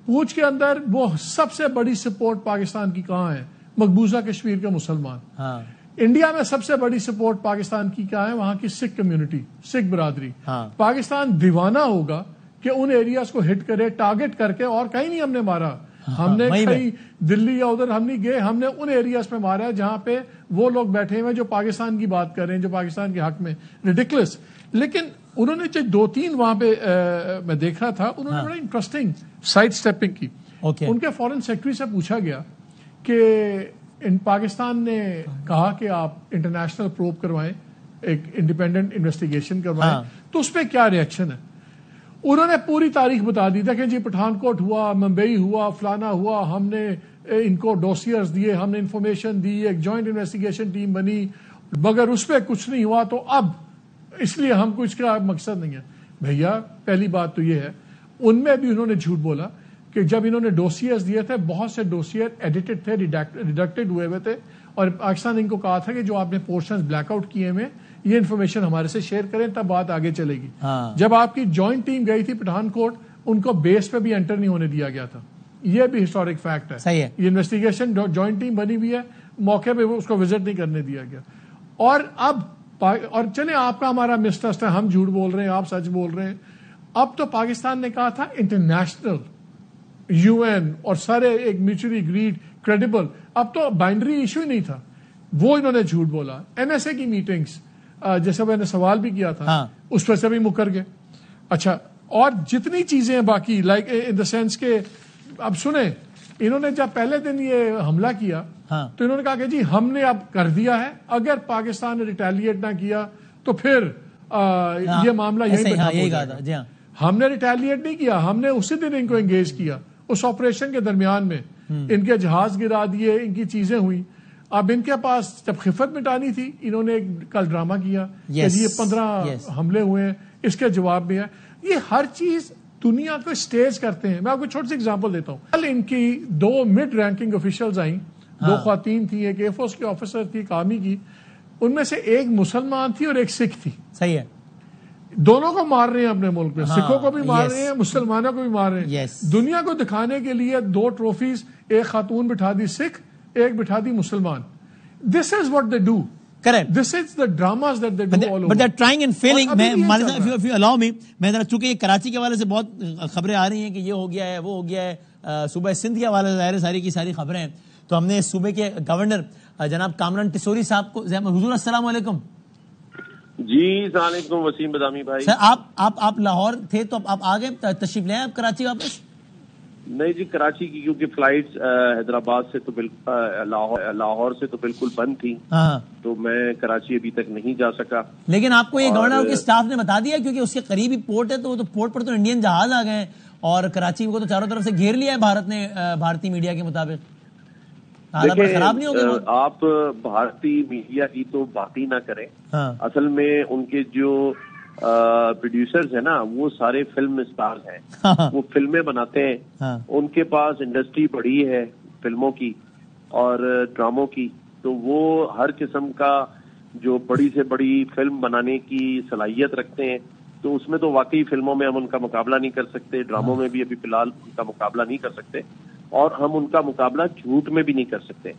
پونچھ کے اندر وہ سب سے بڑی سپورٹ پاکستان کی کہاں ہے؟ مقبوضہ کشمیر کے مسلمان. انڈیا میں سب سے بڑی سپورٹ پاکستان کی کیا ہے؟ وہاں کی سکھ کمیونٹی, سکھ برادری. پاکستان دیوانہ ہوگا کہ ان ایریاز کو ہٹ کرے, ٹارگٹ کر کے. اور کہیں نہیں ہم نے مارا, ہم نے کہیں دلی یا ادھر ہم نہیں گئے, ہم نے ان ایریاز پہ مارا ہے جہاں پہ وہ لوگ بیٹھے ہوئے جو پاکستان کی بات کر رہے ہیں, جو پاکستان کے حق میں ریڈیکولس. لیکن انہوں نے جو 2-3 وہاں پہ میں دیکھ رہا تھا, انہوں نے بڑا انٹرسٹنگ سائڈ اسٹیپنگ کی. ان کے فورن سیکرٹری سے پوچھا گیا کہ پاکستان نے کہا کہ آپ انٹرنیشنل پروب کروائیں, ایک انڈیپینڈنٹ انویسٹیگیشن کروائیں, تو اس پہ کیا ریئیکشن ہے؟ انہوں نے پوری تاریخ بتا دی. دیکھیں جی پٹھان کوٹ ہوا, ممبئی ہوا, فلانا ہوا, ہم نے ان کو ڈوسیئرز دیے, ہم نے انفارمیشن دی, ایک جوائنٹ انویسٹیگیشن ٹیم بنی, مگر اس پہ کچھ نہیں ہوا, تو اب اس لیے ہم کو اس کا مقصد نہیں ہے. بھیا پہلی بات تو یہ ہے, ان میں بھی انہوں نے جھوٹ بولا کہ جب انہوں نے ڈوسیئرز دیے تھے, بہت سے ڈوسیئر ایڈیٹڈ تھے, ریڈکٹڈ ہوئے ہوئے تھے, اور پاکستان نے ان کو کہا تھا کہ جو آپ نے پورشنز بلیک آؤٹ کیے میں یہ انفارمیشن ہمارے سے شیئر کریں, تب بات آگے چلے گی. جب آپ کی جوائنٹ ٹیم گئی تھی پٹھان کوٹ, ان کو بیس پہ بھی انٹر نہیں ہونے دیا گیا تھا. یہ بھی ہسٹورک فیکٹ ہے. یہ انویسٹیگیشن جوائنٹ ٹیم بنی ہوئی ہے, موقع پہ اس کو وزٹ نہیں کرنے دیا گیا. اور اب اور چلیں آپ کا ہمارا مسٹرسٹ ہے, ہم جھوٹ بول رہے ہیں, آپ سچ بول رہے ہیں. اب تو پاکستان نے کہا تھا انٹرنیشنل, UN اور سارے ایک میوچلی اگریڈ کریڈیبل. اب تو بائنڈری ایشو ہی نہیں تھا, وہ انہوں نے جھوٹ بولا. NSA کی میٹنگز جیسے میں نے سوال بھی کیا تھا, اس پر سے بھی مکر گئے. اچھا, اور جتنی چیزیں ہیں باقی, لائک ان دا سینس کہ اب سنیں, انہوں نے جب پہلے دن یہ حملہ کیا تو انہوں نے کہا کہ جی ہم نے اب کر دیا ہے, اگر پاکستان نے ریٹیلیٹ نہ کیا تو پھر یہ معاملہ یہیں پہ ختم ہو جائے گا. ہم نے ریٹیلیٹ نہیں کیا, ہم نے اسی دن ان کو انگیج کیا. اس آپریشن کے درمیان میں ان کے جہاز گرا دیے, ان کی چیزیں ہوئی. اب ان کے پاس جب خفت مٹانی تھی, انہوں نے کل ڈرامہ کیا کہ یہ 15 حملے ہوئے ہیں, اس کے جواب میں ہے. یہ ہر چیز دنیا کو اسٹیج کرتے ہیں. میں آپ کو چھوٹی سی ایگزامپل دیتا ہوں. کل ان کی 2 مڈ رینکنگ آفیشلز آئیں, 2 خواتین تھیں, ایک ایئر فورس کی آفیسر تھی, ایک آرمی کی. ان میں سے ایک مسلمان تھی اور ایک سکھ تھی. صحیح ہے, دونوں کو مار رہے ہیں اپنے ملک میں, سکھوں کو بھی مار رہے ہیں, مسلمانوں کو بھی مار رہے ہیں. دنیا کو دکھانے کے لیے 2 ٹرافیز, ایک خاتون بٹھا دی سکھ, ایک بٹھا دی مسلمان. This is what they do. Correct. This is the dramas that they do all over. But they're trying and failing. If you allow me, میں ذرا چونکہ کراچی کے حوالے سے بہت خبریں آ رہی ہیں کہ یہ ہو گیا ہے, وہ ہو گیا ہے, صوبہ سندھ کے حوالے سے ظاہر ساری کی ساری خبریں ہیں, تو ہم نے صوبے کے گورنر جناب کامران ٹسوری صاحب کو. حضور السلام علیکم. جی السلام علیکم وسیم بدامی بھائی. سر آپ لاہور تھے تو آپ آگے تشریف لے آئے آپ کراچی واپس؟ نہیں جی, کراچی کی کیونکہ فلائٹس حیدرآباد سے تو بالکل لاہور سے تو بالکل بند تھی, تو میں کراچی ابھی تک نہیں جا سکا. لیکن آپ کو یہ گورنر کے اسٹاف نے بتا دیا کیونکہ اس کے قریبی پورٹ ہے, تو وہ تو پورٹ پر تو انڈین جہاز آ گئے ہیں اور کراچی کو تو چاروں طرف سے گھیر لیا ہے بھارت نے, بھارتی میڈیا کے مطابق. خراب نہیں ہوگا آپ بھارتی میڈیا کی تو بات ہی نہ کریں. اصل میں ان کے جو پروڈیوسرز ہیں نا وہ سارے فلم اسٹارز ہیں, وہ فلمیں بناتے ہیں, ان کے پاس انڈسٹری بڑی ہے فلموں کی اور ڈراموں کی, تو وہ ہر قسم کا جو بڑی سے بڑی فلم بنانے کی صلاحیت رکھتے ہیں. تو اس میں تو واقعی فلموں میں ہم ان کا مقابلہ نہیں کر سکتے, ڈراموں میں بھی ابھی فی الحال ان کا مقابلہ نہیں کر سکتے, اور ہم ان کا مقابلہ جھوٹ میں بھی نہیں کر سکتے.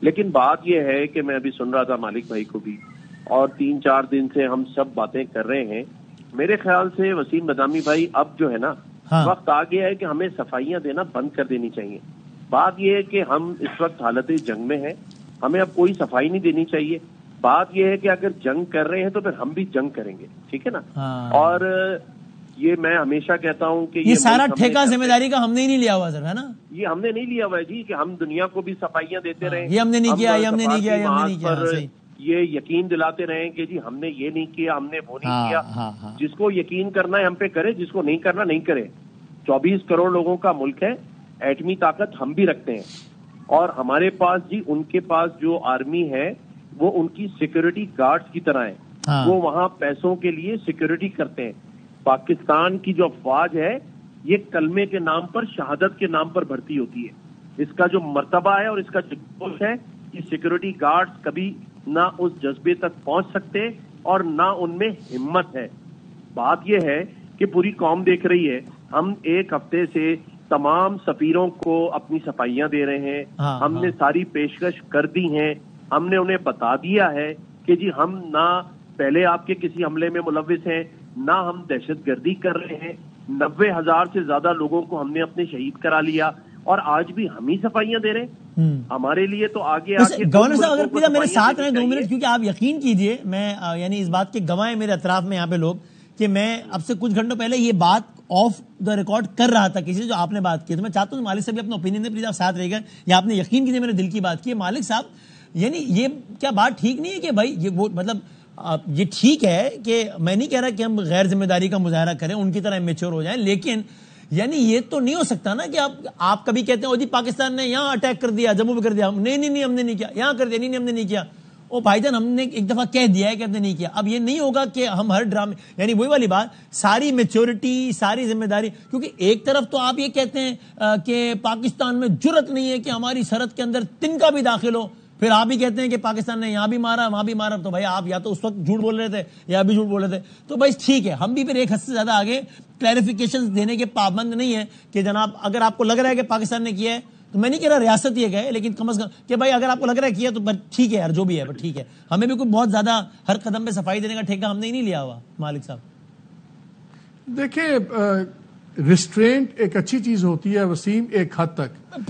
لیکن بات یہ ہے کہ میں ابھی سن رہا تھا مالک بھائی کو بھی, اور 3-4 دن سے ہم سب باتیں کر رہے ہیں. میرے خیال سے وسیم بدامی بھائی اب جو ہے نا وقت آ گیا ہے کہ ہمیں صفائیاں دینا بند کر دینی چاہیے. بات یہ ہے کہ ہم اس وقت حالت جنگ میں ہیں, ہمیں اب کوئی صفائی نہیں دینی چاہیے. بات یہ ہے کہ اگر جنگ کر رہے ہیں تو پھر hم بھی جنگ کریں گے, ٹھیک ہے نا. اور یہ میں ہمیشہ کہتا ہوں کہ یہ سارا ٹھیکہ ذمہ داری کا ہم نے نہیں لیا ہوا سر, ہے نا, یہ ہم نے نہیں لیا ہوا جی کہ ہم دنیا کو بھی صفائیاں دیتے رہیں. یہ ہم نے نہیں کیا, یہ ہم نے نہیں کیا, یہ ہم نے نہیں کیا. یہ یقین دلاتے رہیں کہ جی ہم نے یہ نہیں کیا, ہم نے وہ نہیں کیا. جس کو یقین کرنا ہے ہم پہ کرے, جس کو نہیں کرنا نہیں کرے. 24 کروڑ لوگوں کا ملک ہے, ایٹمی طاقت ہم بھی رکھتے ہیں, اور ہمارے پاس جی ان کے پاس جو آرمی ہے وہ ان کی سیکورٹی گارڈز کی طرح ہے, وہ وہاں پیسوں کے لیے سیکورٹی کرتے ہیں. پاکستان کی جو افواج ہے یہ کلمے کے نام پر, شہادت کے نام پر بھرتی ہوتی ہے. اس کا جو مرتبہ ہے اور اس کا جو جوش ہے, یہ سیکورٹی گارڈز کبھی نہ اس جذبے تک پہنچ سکتے اور نہ ان میں ہمت ہے. بات یہ ہے کہ پوری قوم دیکھ رہی ہے, ہم 1 ہفتے سے تمام سفیروں کو اپنی صفائیاں دے رہے ہیں, ہم نے ساری پیشکش کر دی ہیں, ہم نے انہیں بتا دیا ہے کہ جی ہم نہ پہلے آپ کے کسی حملے میں ملوث ہیں, نہ ہم دہشت گردی کر رہے ہیں. 90,000 سے زیادہ لوگوں کو ہم نے اپنے شہید کرا لیا, اور آج بھی ہم ہی صفائیاں دے رہے ہیں. ہمارے لیے تو آگے گورنر صاحب اگر پلیز میرے ساتھ رہیں 2 منٹ, کیونکہ آپ یقین کیجئے میں یعنی اس بات کے گواہ ہیں میرے اطراف میں یہاں پہ لوگ, کہ میں اب سے کچھ گھنٹوں پہلے یہ بات آف دا ریکارڈ کر رہا تھا کسی سے جو آپ نے بات کی, تو میں چاہتا ہوں مالک صاحب بھی اپنا اوپینین دیں, پلیز آپ ساتھ رہے گا. یا آپ نے یقین کیجئے میرے دل کی بات کی. مالک صاحب یعنی یہ کیا بات ٹھیک نہیں ہے کہ بھائی یہ وہ مطلب یہ ٹھیک ہے کہ میں نہیں کہہ رہا کہ ہم غیر ذمہ داری کا مظاہرہ کریں, ان کی طرح میچور ہو جائیں, لیکن یعنی یہ تو نہیں ہو سکتا نا کہ آپ کبھی کہتے ہیں او جی پاکستان نے یہاں اٹیک کر دیا, جموں میں کر دیا, نہیں ہم نے نہیں کیا, یہاں کر دیا, نہیں ہم نے نہیں کیا. او بھائی جان ہم نے ایک دفعہ کہہ دیا ہے کہ ہم نے نہیں کیا. اب یہ نہیں ہوگا کہ ہم ہر ڈرامے, یعنی وہی والی بات, ساری میچورٹی, ساری ذمہ داری, کیونکہ ایک طرف تو آپ یہ کہتے ہیں کہ پاکستان میں جرت نہیں ہے کہ ہماری سرحد کے اندر تنکا بھی داخل ہو, پھر آپ بھی کہتے ہیں کہ پاکستان نے یہاں بھی مارا وہاں بھی مارا. تو بھائی آپ یا تو اس وقت جھوٹ بول رہے تھے یا ابھی جھوٹ بول رہے تھے, تو بھائی ٹھیک ہے, ہم بھی پھر ایک حد سے زیادہ آگے کلیریفیکیشن دینے کے پابند نہیں ہے کہ جناب اگر آپ کو لگ رہا ہے کہ پاکستان نے کیا ہے, تو میں نہیں کہہ رہا ریاست یہ کہے, لیکن کم از کم کہ بھائی اگر آپ کو لگ رہا ہے کیا تو ٹھیک ہے یار, جو بھی ہے ٹھیک ہے. ہمیں بھی کوئی بہت زیادہ ہر قدم پہ صفائی دینے کا ٹھیکہ ہم نے ہی نہیں لیا ہوا. مالک صاحب دیکھیں, ریسٹرینٹ ایک اچھی چیز ہوتی ہے وسیم, ایک حد تک.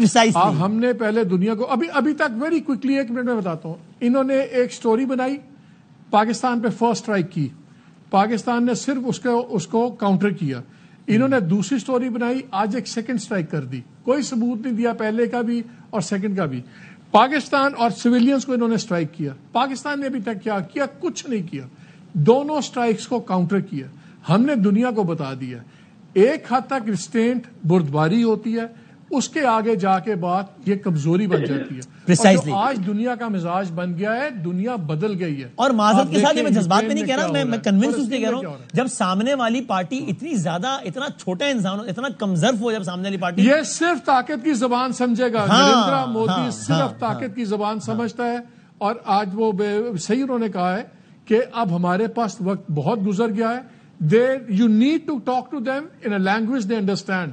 ہم نے پہلے دنیا کو ابھی تک ویری کوئکلی 1 منٹ میں بتاتا ہوں, انہوں نے ایک سٹوری بنائی, پاکستان پہ فرسٹ اسٹرائک کی, پاکستان نے صرف اس کو کاؤنٹر کیا. انہوں نے دوسری سٹوری بنائی, آج ایک سیکنڈ اسٹرائک کر دی, کوئی ثبوت نہیں دیا پہلے کا بھی اور سیکنڈ کا بھی. پاکستان اور سویلینز کو انہوں نے اسٹرائک کیا. پاکستان نے ابھی تک کیا کیا؟ کچھ نہیں کیا. دونوں اسٹرائکس کو کاؤنٹر کیا. ہم نے دنیا کو بتا دیا ایک حد تک ریسٹرینٹ بردباری ہوتی ہے, اس کے آگے جا کے بات یہ کمزوری بن جاتی ہے. اور جو آج دنیا کا مزاج بن گیا ہے, دنیا بدل گئی ہے. اور معذرت کے ساتھ میں جذبات میں نہیں کہہ رہا, میں کنونس اس لیے کہہ رہا ہوں جب سامنے والی پارٹی اتنی زیادہ, اتنا چھوٹا انسان ہو, اتنا کمزرف ہو, جب سامنے والی پارٹی یہ صرف طاقت کی زبان سمجھے گا. نریندر مودی صرف طاقت کی زبان سمجھتا ہے. اور آج وہ صحیح انہوں نے کہا ہے کہ اب ہمارے پاس وقت بہت گزر گیا ہے. You need to talk to them in a language they understand.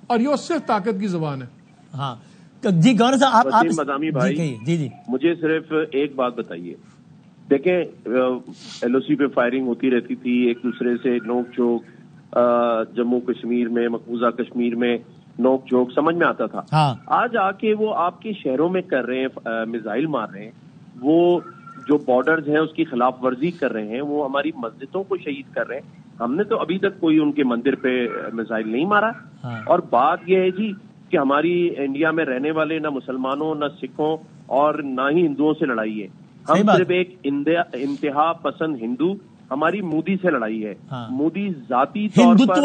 اور یہ صرف طاقت کی زبان ہے. ہاں جی گورنر صاحب آپ مدامی بھائی جی مجھے صرف ایک بات بتائیے. دیکھیں ایل او سی پہ فائرنگ ہوتی رہتی تھی, ایک دوسرے سے نوک جھوک, جموں کشمیر میں, مقبوضہ کشمیر میں نوک جھوک سمجھ میں آتا تھا. آج آ کے وہ آپ کے شہروں میں کر رہے ہیں, میزائل مار رہے ہیں, وہ جو بارڈرز ہیں اس کی خلاف ورزی کر رہے ہیں, وہ ہماری مسجدوں کو شہید کر رہے ہیں. ہم نے تو ابھی تک کوئی ان کے مندر پہ میزائل نہیں مارا. اور بات یہ ہے جی کہ ہماری انڈیا میں رہنے والے نہ مسلمانوں, نہ سکھوں اور نہ ہی ہندوؤں سے لڑائی ہے. ہم صرف ایک انتہا پسند ہندو, ہماری مودی سے لڑائی ہے. مودی ذاتی طور پر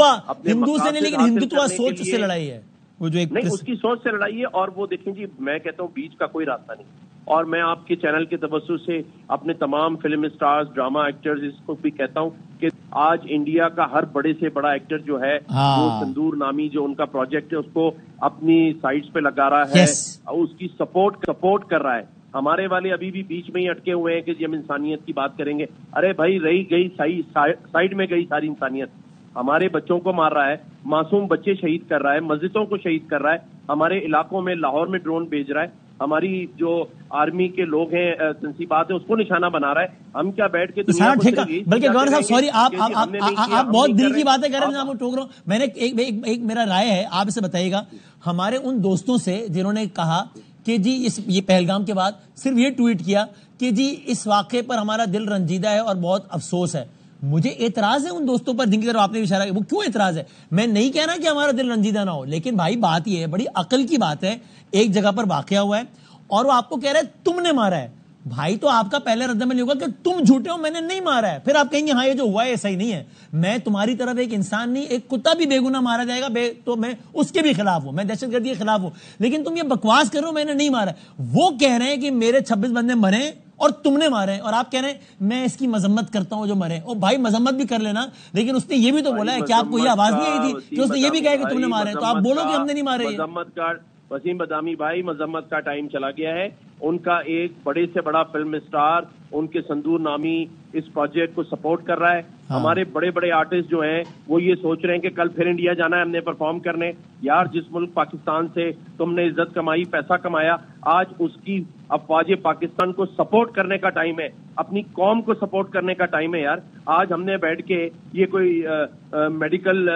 ہندو سے نہیں لیکن ہندوتوا سوچ سے لڑائی ہے, وہ جو نہیں اس کی سوچ سے لڑائی ہے. اور وہ دیکھیں جی میں کہتا ہوں بیچ کا کوئی راستہ نہیں. اور میں آپ کے چینل کے توسط سے اپنے تمام فلم اسٹارز, ڈرامہ ایکٹرز اس کو بھی کہتا ہوں کہ آج انڈیا کا ہر بڑے سے بڑا ایکٹر جو ہے وہ سندور نامی جو ان کا پروجیکٹ ہے اس کو اپنی سائٹس پہ لگا رہا ہے, اس کی سپورٹ کر رہا ہے. ہمارے والے ابھی بھی بیچ میں ہی اٹکے ہوئے ہیں کہ جی ہم انسانیت کی بات کریں گے. ارے بھائی رہی گئی سائڈ میں گئی ساری انسانیت. ہمارے بچوں کو مار رہا ہے, معصوم بچے شہید کر رہا ہے, مسجدوں کو شہید کر رہا ہے, ہمارے علاقوں میں لاہور میں ڈرون بھیج رہا ہے, ہماری جو آرمی کے لوگ ہیں تنصیبات ہیں اس کو نشانہ بنا رہا ہے. ہم کیا بیٹھ کے بلکہ گورنر صاحب سوری آپ بہت دل کی باتیں کر رہے ہیں, میں آپ کو ٹوک رہا ہوں. میں نے ایک میرا رائے ہے, آپ اسے بتائیے گا ہمارے ان دوستوں سے جنہوں نے کہا کہ جی یہ پہلگام کے بعد صرف یہ ٹویٹ کیا کہ جی اس واقعے پر ہمارا دل رنجیدہ ہے اور بہت افسوس ہے. مجھے اعتراض ہے ان دوستوں پر جن کی طرف آپ نے اشارہ کیا. وہ کیوں اعتراض ہے؟ میں نہیں کہہ رہا کہ ہمارا دل رنجیدہ نہ ہو, لیکن بھائی بات یہ ہے, بڑی عقل کی بات ہے, ایک جگہ پر واقعہ ہوا ہے اور وہ آپ کو کہہ رہا ہے تم نے مارا ہے. بھائی تو آپ کا پہلے رد عمل یہ ہوگا کہ تم جھوٹے ہو, میں نے نہیں مارا ہے. پھر آپ کہیں گے ہاں یہ جو ہوا ہے یہ صحیح نہیں ہے. میں تمہاری طرف ایک انسان نہیں, ایک کتا بھی بے گناہ مارا جائے گا تو میں اس کے بھی خلاف ہوں, میں دہشت گردی کے خلاف ہوں. لیکن تم یہ بکواس کر رہے ہو میں نے نہیں مارا. وہ کہہ رہے ہیں کہ میرے 26 بندے مرے اور تم نے مارے, اور آپ کہہ رہے ہیں میں اس کی مذمت کرتا ہوں جو مرے. او بھائی مذمت بھی کر لینا, لیکن اس نے یہ بھی تو بولا ہے کہ آپ کو یہ آواز نہیں آئی تھی کہ اس نے یہ بھی کہا کہ تم نے مارے, تو آپ بولو کہ ہم نے نہیں مارے. وسیم بدامی بھائی مذمت کا ٹائم چلا گیا ہے. ان کا ایک بڑے سے بڑا فلم اسٹار ان کے سندور نامی اس پروجیکٹ کو سپورٹ کر رہا ہے. ہمارے بڑے بڑے آرٹسٹ جو ہیں وہ یہ سوچ رہے ہیں کہ کل پھر انڈیا جانا ہے ہم نے پرفارم کرنے. یار جس ملک پاکستان سے تم نے عزت کمائی, پیسہ کمایا, آج اس کی افواج پاکستان کو سپورٹ کرنے کا ٹائم ہے, اپنی قوم کو سپورٹ کرنے کا ٹائم ہے. یار آج ہم نے بیٹھ کے یہ کوئی میڈیکل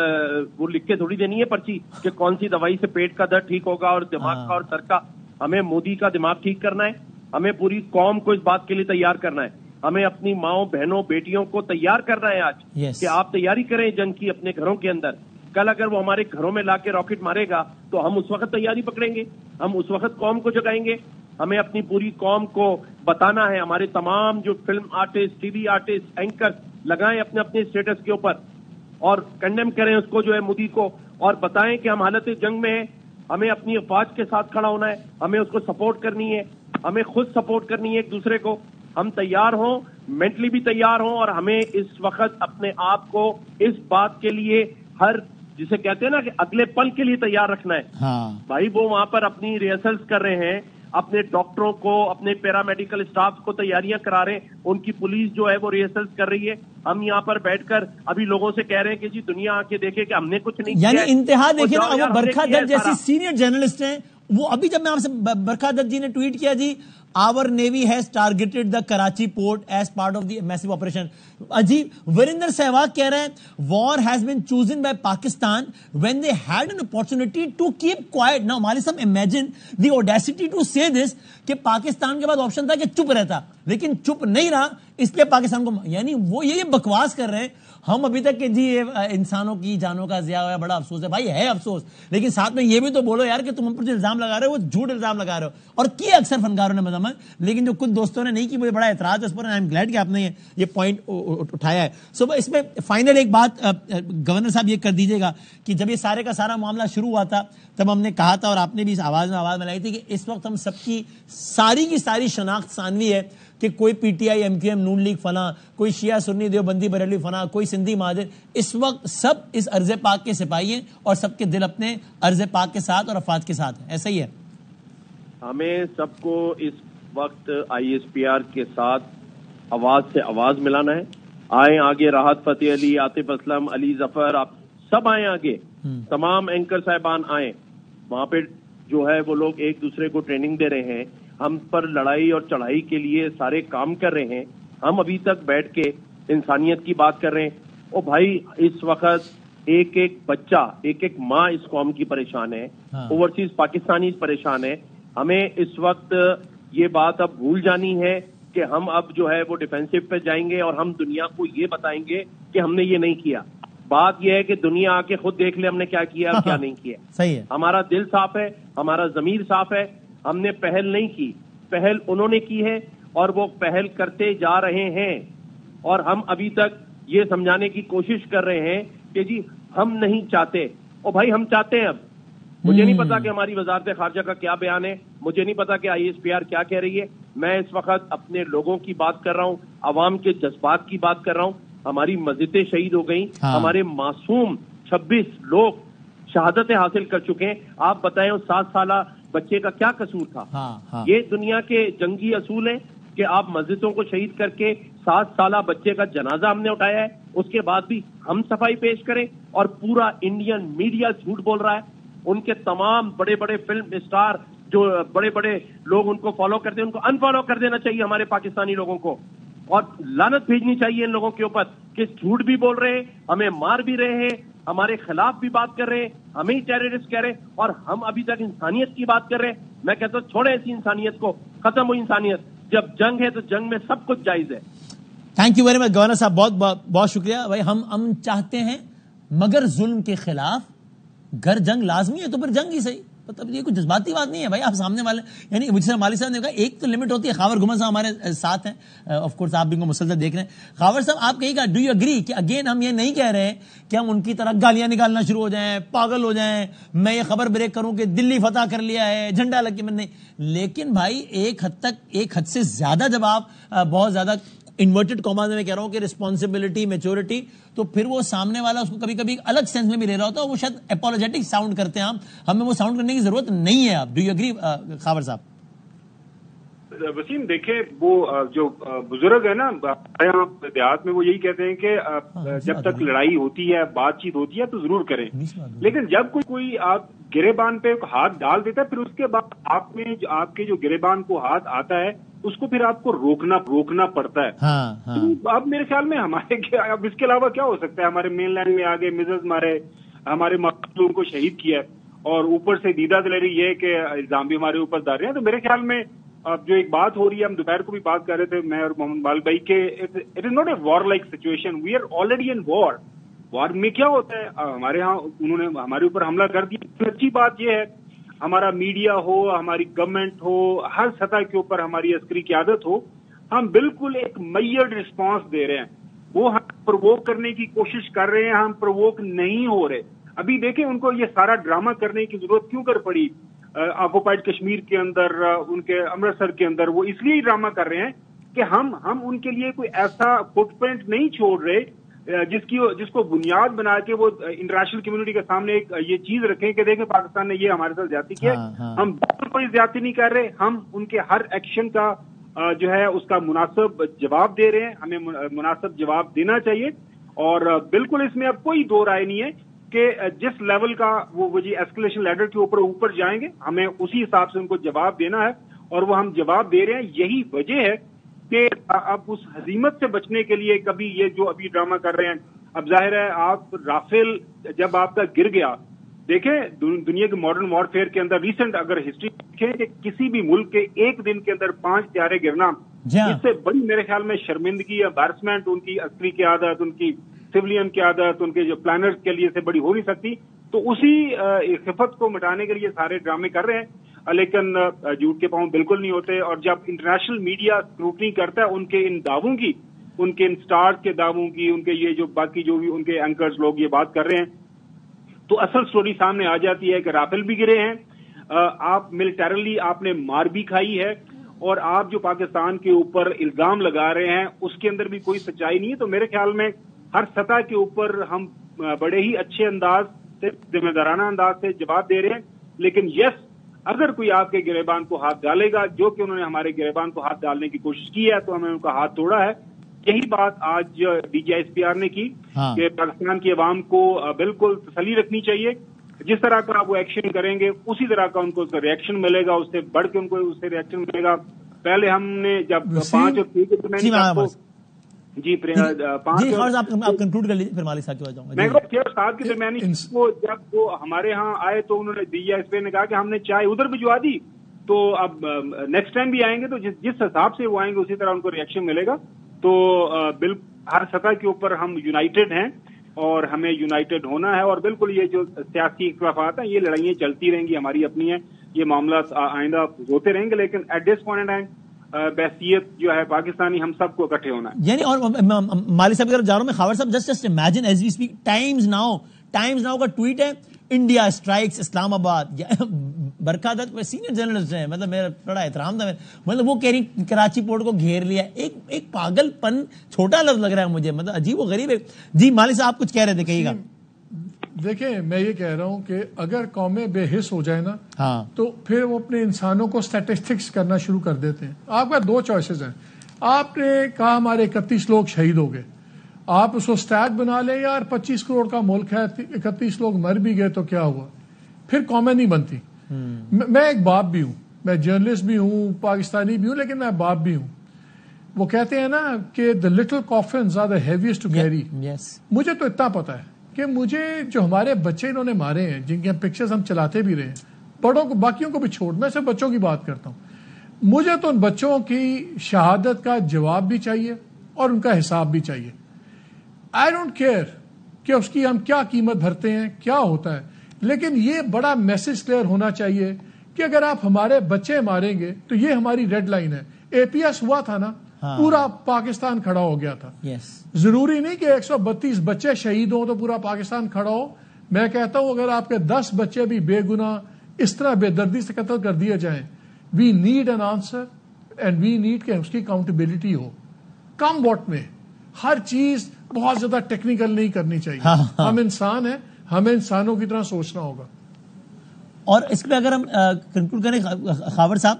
وہ لکھ کے تھوڑی دینی ہے پرچی کہ کون سی دوائی سے پیٹ کا درد ٹھیک ہوگا اور دماغ کا اور سر کا. ہمیں مودی کا دماغ ٹھیک کرنا ہے, ہمیں پوری قوم کو اس بات کے لیے تیار کرنا ہے, ہمیں اپنی ماؤں بہنوں بیٹیوں کو تیار کرنا ہے آج کہ آپ تیاری کریں جنگ کی اپنے گھروں کے اندر. کل اگر وہ ہمارے گھروں میں لا کے راکٹ مارے گا تو ہم اس وقت تیاری پکڑیں گے, ہم اس وقت قوم کو جگائیں گے. ہمیں اپنی پوری قوم کو بتانا ہے. ہمارے تمام جو film artist, T V artist, anchor لگائیں اپنے اپنے اسٹیٹس کے اوپر اور کنڈیم کریں اس کو جو ہے مودی کو, اور بتائیں کہ ہم حالت جنگ میں ہیں, ہمیں اپنی افواج کے ساتھ کھڑا ہونا ہے, ہمیں اس کو سپورٹ کرنی ہے, ہمیں خود سپورٹ کرنی ہے ایک دوسرے کو. ہم تیار ہوں, مینٹلی بھی تیار ہوں, اور ہمیں اس وقت اپنے آپ کو اس بات کے لیے ہر جسے کہتے ہیں نا کہ اگلے پل کے لیے تیار رکھنا ہے. بھائی وہ وہاں پر اپنی ریہرسلز کر رہے ہیں, اپنے ڈاکٹروں کو, اپنے پیرامیڈیکل اسٹاف کو تیاریاں کرا رہے ہیں, ان کی پولیس جو ہے وہ ریہرسلز کر رہی ہے. ہم یہاں پر بیٹھ کر ابھی لوگوں سے کہہ رہے ہیں کہ جی دنیا آ کے دیکھے کہ ہم نے کچھ نہیں کیا. یعنی انتہا دیکھیں نا, وہ برکھا دت جیسی سینئر جرنلسٹ ہیں, وہ ابھی جب میں آپ سے برکھا دت جی نے ٹویٹ کیا جی our navy has targeted the Karachi port as part of the massive operation. عجیب. وریندر سہواگ کہہ رہے ہیں war has been chosen by Pakistan when they had an opportunity to keep quiet. Now Malisam imagine the audacity to say this کہ پاکستان کے بعد option تھا کہ چپ رہتا, لیکن چپ نہیں رہا, اس لیے پاکستان کو, یعنی وہ یہ بکواس کر رہے ہیں ہم ابھی تک کہ جی انسانوں کی جانوں کا ضیاع ہوا, بڑا افسوس ہے بھائی, ہے افسوس, لیکن ساتھ میں یہ بھی تو بولو یار کہ تم ہم پر جو الزام لگا رہے ہو وہ جھوٹ الزام لگا رہے ہو, اور کیا اکثر فنکاروں نے مذمت, لیکن جو کچھ دوستوں نے نہیں کی, مجھے بڑا اعتراض ہے اس پر. آئی ایم گلیڈ کہ آپ نے یہ پوائنٹ اٹھایا ہے. سو اس میں فائنل ایک بات گورنر صاحب یہ کر دیجیے گا کہ جب یہ سارے کا سارا معاملہ شروع ہوا تھا تب ہم نے کہا تھا, اور آپ نے بھی اس آواز میں لائی تھی, کہ اس وقت ہم سب کی ساری شناخت ثانوی ہے کہ کوئی P T I, M Q M, Noon league فلاں, کوئی شیعہ سنی دیوبندی بریلوی فلاں, کوئی سندھی مہاجر, اس وقت سب اس ارض پاک کے سپاہی ہیں اور سب کے دل اپنے ارض پاک کے ساتھ اور افواج کے ساتھ ہیں. ایسا ہی ہے. ہمیں سب کو اس وقت آئی ایس پی آر کے ساتھ آواز سے آواز ملانا ہے. آئیں آگے, راحت فتح علی, عاطف اسلم, علی ظفر, آپ سب آئیں آگے, تمام اینکر صاحبان آئیں. وہاں پہ جو ہے وہ لوگ ایک دوسرے کو ٹریننگ دے رہے ہیں, ہم پر لڑائی اور چڑھائی کے لیے سارے کام کر رہے ہیں. ہم ابھی تک بیٹھ کے انسانیت کی بات کر رہے ہیں. او بھائی, اس وقت ایک ایک بچہ, ایک ایک ماں اس قوم کی پریشان ہے, اوورسیز پاکستانی پریشان ہے. ہمیں اس وقت یہ بات اب بھول جانی ہے کہ ہم اب جو ہے وہ ڈیفینسو پہ جائیں گے اور ہم دنیا کو یہ بتائیں گے کہ ہم نے یہ نہیں کیا. بات یہ ہے کہ دنیا آ کے خود دیکھ لے ہم نے کیا کیا اور کیا نہیں کیا. صحیح ہے. ہمارا دل صاف ہے, ہمارا ضمیر صاف ہے. ہم نے پہل نہیں کی, پہل انہوں نے کی ہے اور وہ پہل کرتے جا رہے ہیں. اور ہم ابھی تک یہ سمجھانے کی کوشش کر رہے ہیں کہ جی ہم نہیں چاہتے. او بھائی, ہم چاہتے ہیں. اب مجھے نہیں پتا کہ ہماری وزارت خارجہ کا کیا بیان ہے, مجھے نہیں پتا کہ آئی ایس پی آر کیا کہہ رہی ہے. میں اس وقت اپنے لوگوں کی بات کر رہا ہوں, عوام کے جذبات کی بات کر رہا ہوں. ہماری مسجدیں شہید ہو گئیں, ہمارے معصوم 26 لوگ شہادتیں حاصل کر چکے ہیں. آپ بتائیں اس 7 سالہ بچے کا کیا قصور تھا؟ یہ دنیا کے جنگی اصول ہیں کہ آپ مسجدوں کو شہید کر کے 7 سالہ بچے کا جنازہ ہم نے اٹھایا ہے, اس کے بعد بھی ہم صفائی پیش کریں اور پورا انڈین میڈیا جھوٹ بول رہا ہے. ان کے تمام بڑے بڑے فلم اسٹار جو بڑے بڑے لوگ ان کو فالو کرتے ہیں, ان کو انفالو کر دینا چاہیے ہمارے پاکستانی لوگوں کو, اور لعنت بھیجنی چاہیے ان لوگوں کے اوپر کہ جھوٹ بھی بول رہے ہیں, ہمیں مار بھی رہے ہیں, ہمارے خلاف بھی بات کر رہے ہیں, ہمیں ہی ٹیررسٹ کہہ رہے ہیں, اور ہم ابھی تک انسانیت کی بات کر رہے ہیں. میں کہتا ہوں چھوڑیں ایسی انسانیت کو, ختم ہوئی انسانیت. جب جنگ ہے تو جنگ میں سب کچھ جائز ہے. Thank you very much governor صاحب, بہت شکریہ. بھائی ہم چاہتے ہیں مگر ظلم کے خلاف گر جنگ لازمی ہے, تو پھر جنگ ہی صحیح. مطلب یہ کوئی جذباتی بات نہیں ہے بھائی. آپ سامنے والے, یعنی مجھے مالی صاحب نے کہا ایک تو لمٹ ہوتی ہے. خاور گھمن صاحب ہمارے ساتھ ہیں, آف کورس آپ بھی ان کو مسلسل دیکھ رہے ہیں. خاور صاحب, آپ کہیں گا ڈو یو اگری کہ اگین ہم یہ نہیں کہہ رہے ہیں کہ ہم ان کی طرح گالیاں نکالنا شروع ہو جائیں, پاگل ہو جائیں, میں یہ خبر بریک کروں کہ دلی فتح کر لیا ہے, جھنڈا لگ کے میں نہیں. لیکن بھائی ایک حد سے زیادہ جب آپ بہت زیادہ انورٹڈ کاماز میں کہہ رہا ہوں کہ رسپانسبلٹی, میچورٹی, تو پھر وہ سامنے والا اس کو کبھی کبھی الگ سینس میں بھی لے رہا ہوتا ہے, وہ شاید اپولوجیٹک ساؤنڈ کرتے ہیں. ہمیں وہ ساؤنڈ کرنے کی ضرورت نہیں ہے. آپ ڈو یو اگری خاور صاحب؟ وسیم دیکھیں, وہ جو بزرگ ہے نا یہاں دیہات میں, وہ یہی کہتے ہیں کہ جب تک لڑائی ہوتی ہے, بات چیت ہوتی ہے تو ضرور کریں, لیکن جب کوئی آپ گریبان پہ ہاتھ ڈال دیتا ہے پھر اس کے بعد آپ کے جو گریبان کو ہاتھ آتا ہے اس کو پھر آپ کو روکنا پڑتا ہے. اب میرے خیال میں اب اس کے علاوہ کیا ہو سکتا ہے؟ ہمارے مین لینڈ میں آگے میزلز مارے, ہمارے مقتولوں کو شہید کیا, اور اوپر سے دیدہ دلیری یہ کہ الزام بھی ہمارے اوپر ڈال رہے ہیں. تو میرے خیال میں اب جو ایک بات ہو رہی ہے, ہم دوپہر کو بھی بات کر رہے تھے میں اور محمد بال بھائی, کہ it is not a war like situation, we are already in war. War میں کیا ہوتا ہے, ہمارے ہاں انہوں نے ہمارے اوپر حملہ کر دیا. اچھی بات یہ ہے ہمارا میڈیا ہو, ہماری گورنمنٹ ہو, ہر سطح کے اوپر ہماری عسکری قیادت ہو, ہم بالکل ایک میئرڈ رسپانس دے رہے ہیں. وہ ہم پرووک کرنے کی کوشش کر رہے ہیں, ہم پرووک نہیں ہو رہے. ابھی دیکھیں ان کو یہ سارا ڈرامہ کرنے کی ضرورت کیوں کر پڑی آکوپائڈ کشمیر کے اندر, ان کے امرتسر کے اندر. وہ اس لیے ڈرامہ کر رہے ہیں کہ ہم ان کے لیے کوئی ایسا فٹ پرنٹ نہیں چھوڑ رہے جس کو بنیاد بنا کے وہ انٹرنیشنل کمیونٹی کے سامنے ایک یہ چیز رکھیں کہ دیکھیں پاکستان نے یہ ہمارے ساتھ زیادتی کی ہے. ہم بالکل کوئی زیادتی نہیں کر رہے, ہم ان کے ہر ایکشن کا جو ہے اس کا مناسب جواب دے رہے ہیں. ہمیں مناسب جواب دینا چاہیے, اور بالکل اس میں اب کوئی دو رائے نہیں ہے کہ جس لیول کا وہ جی ایسکلیشن لیڈر کے اوپر جائیں گے, ہمیں اسی حساب سے ان کو جواب دینا ہے, اور وہ ہم جواب دے رہے ہیں. یہی وجہ ہے کہ اب اس ہزیمت سے بچنے کے لیے کبھی یہ جو ابھی ڈرامہ کر رہے ہیں. اب ظاہر ہے آپ رافیل جب آپ کا گر گیا, دیکھیں دنیا کے ماڈرن وار فیئر کے اندر ریسنٹ اگر ہسٹری دیکھیں کہ کسی بھی ملک کے ایک دن کے اندر 5 طیارے گرنا اس سے بڑی میرے خیال میں شرمندگی امبیرسمنٹ ان کی عسکری قیادت، ان کی سویلین قیادت، ان کے جو پلانرز کے لیے سے بڑی ہو نہیں سکتی. تو اسی خفت کو مٹانے کے لیے سارے ڈرامے کر رہے ہیں، لیکن جھوٹ کے پاؤں بالکل نہیں ہوتے. اور جب انٹرنیشنل میڈیا اسکروٹنی کرتا ہے ان کے ان دعووں کی، ان کے ان سٹار کے دعووں کی، ان کے یہ جو باقی جو بھی ان کے اینکرز لوگ یہ بات کر رہے ہیں، تو اصل سٹوری سامنے آ جاتی ہے کہ رافیل بھی گرے ہیں، آپ ملٹریلی آپ نے مار بھی کھائی ہے، اور آپ جو پاکستان کے اوپر الزام لگا رہے ہیں اس کے اندر بھی کوئی سچائی نہیں ہے. تو میرے خیال میں ہر سطح کے اوپر ہم بڑے ہی اچھے انداز سے، ذمہ دارانہ انداز سے جواب دے رہے ہیں. لیکن یس، اگر کوئی آپ کے گریبان کو ہاتھ ڈالے گا، جو کہ انہوں نے ہمارے گریبان کو ہاتھ ڈالنے کی کوشش کی ہے، تو ہمیں ان کا ہاتھ توڑا ہے. یہی بات آج D G S P R نے کی کہ پاکستان کی عوام کو بالکل تسلی رکھنی چاہیے. جس طرح کا وہ ایکشن کریں گے اسی طرح کا ان کو ریئیکشن ملے گا، اس سے بڑھ کے ان کو اس سے ریئیکشن ملے گا. پہلے ہم نے جب 5 اور 6 کے میں کنکلوڈ کر لیجیے، پھر مالک صاحب کے پاس جاؤں گا. میں 6 اور 7 کے درمیانی جب وہ ہمارے ہاں آئے تو انہوں نے ڈی جی ایس پی نے کہا کہ ہم نے چائے ادھر بھجوا دی، تو اب نیکسٹ ٹائم بھی آئیں گے تو جس حساب سے وہ آئیں گے اسی طرح ان کو ریئیکشن ملے گا. تو ہر سطح کے اوپر ہم یونائٹڈ ہیں اور ہمیں یونائٹڈ ہونا ہے. اور بالکل یہ جو سیاسی اختلافات ہیں، یہ لڑائیاں چلتی رہیں گی، ہماری اپنی ہیں، یہ معاملات آئندہ ہوتے رہیں گے. لیکن ایٹ دس پوائنٹ ٹائم بحثیت جو ہے پاکستانی، ہم سب کو اکٹھے ہونا ہے. یعنی اور مالک صاحب کی طرف جا رہا ہوں میں، Khawar sahab just imagine as we speak, Times Now کا ٹویٹ ہے، India strikes Islamabad. Barkha Dutt senior journalist ہیں، مطلب میرا بڑا احترام تھا، مطلب وہ کہہ رہی کراچی پورٹ کو گھیر لیا. ایک پاگل پن، چھوٹا لفظ لگ رہا ہے مجھے، مطلب عجیب و غریب ہے. جی مالک صاحب آپ کچھ کہہ رہے تھے، کہیے گا. دیکھیں میں یہ کہہ رہا ہوں کہ اگر قومیں بے حس ہو جائے نا تو پھر وہ اپنے انسانوں کو سٹیٹسٹکس کرنا شروع کر دیتے ہیں. آپ کا 2 چوائسز ہیں. آپ نے کہا ہمارے 31 لوگ شہید ہو گئے، آپ اس کو سٹیٹ بنا لیں، یار 25 کروڑ کا ملک ہے، 31 لوگ مر بھی گئے تو کیا ہوا، پھر قومیں نہیں بنتی. میں ایک باپ بھی ہوں، میں جرنلسٹ بھی ہوں، پاکستانی بھی ہوں، لیکن میں باپ بھی ہوں. وہ کہتے ہیں نا کہ the little coffins are the heaviest to carry. مجھے تو اتنا پتا ہے کہ مجھے جو ہمارے بچے انہوں نے مارے ہیں، جن کے پکچرز ہم چلاتے بھی رہے ہیں، بڑوں کو باقیوں کو بھی چھوڑ، میں صرف بچوں کی بات کرتا ہوں. مجھے تو ان بچوں کی شہادت کا جواب بھی چاہیے اور ان کا حساب بھی چاہیے. آئی ڈونٹ کیئر کہ اس کی ہم کیا قیمت بھرتے ہیں، کیا ہوتا ہے، لیکن یہ بڑا میسج کلیئر ہونا چاہیے کہ اگر آپ ہمارے بچے ماریں گے تو یہ ہماری ریڈ لائن ہے. اے پی ایس ہوا تھا نا، پورا پاکستان کھڑا ہو گیا تھا. ضروری نہیں کہ 132 بچے شہید ہوں تو پورا پاکستان کھڑا ہو. میں کہتا ہوں اگر آپ کے 10 بچے بھی بے گناہ اس طرح بے دردی سے قتل کر دیے جائیں، we need an answer and we need کہ اس کی اکاؤنٹیبلٹی ہو. کم واٹ میں ہر چیز بہت زیادہ ٹیکنیکل نہیں کرنی چاہیے. ہم انسان ہیں، ہمیں انسانوں کی طرح سوچنا ہوگا. اور اس پہ اگر ہم کنکلوڈ کریں خاور صاحب،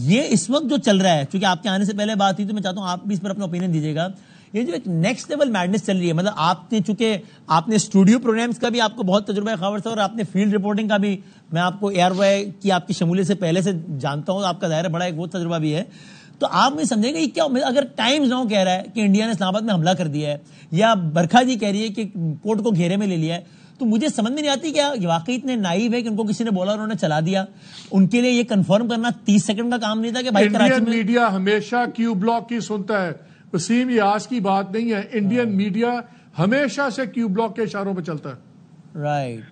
یہ اس وقت جو چل رہا ہے، چونکہ آپ کے آنے سے پہلے بات تھی تو میں چاہتا ہوں آپ بھی اس پر اپنا اوپینین دیجیے گا. یہ جو ایک نیکسٹ لیول میڈنس چل رہی ہے، مطلب آپ نے چونکہ آپ نے اسٹوڈیو پروگرامز کا بھی آپ کو بہت تجربہ ہے خاور صاحب، اور آپ نے فیلڈ رپورٹنگ کا بھی، میں آپ کو ایئر وائی کی آپ کی شمولیت سے پہلے سے جانتا ہوں، آپ کا ظاہر بڑا ایک وہ تجربہ بھی ہے. تو آپ میں سمجھیں گے یہ کیا، اگر ٹائمز ناؤ کہہ رہا ہے کہ انڈیا نے اسلام آباد میں حملہ کر دیا ہے، یا برکھا جی کہہ رہی ہے کہ پورٹ کو گھیرے میں لے لیا ہے، تو مجھے سمجھ میں نہیں آتی کیا واقعی اتنے نائیو ہے کہ ان کو کسی نے بولا انہوں نے چلا دیا. ان کے لیے یہ کنفرم کرنا 30 سیکنڈ کا کام نہیں تھا کہ بھائی کراچی میں. میڈیا ہمیشہ کیو بلاک کی سنتا ہے وسیم، یہ آج کی بات نہیں ہے. انڈین میڈیا ہمیشہ سے کیو بلاک کے اشاروں پہ چلتا ہے.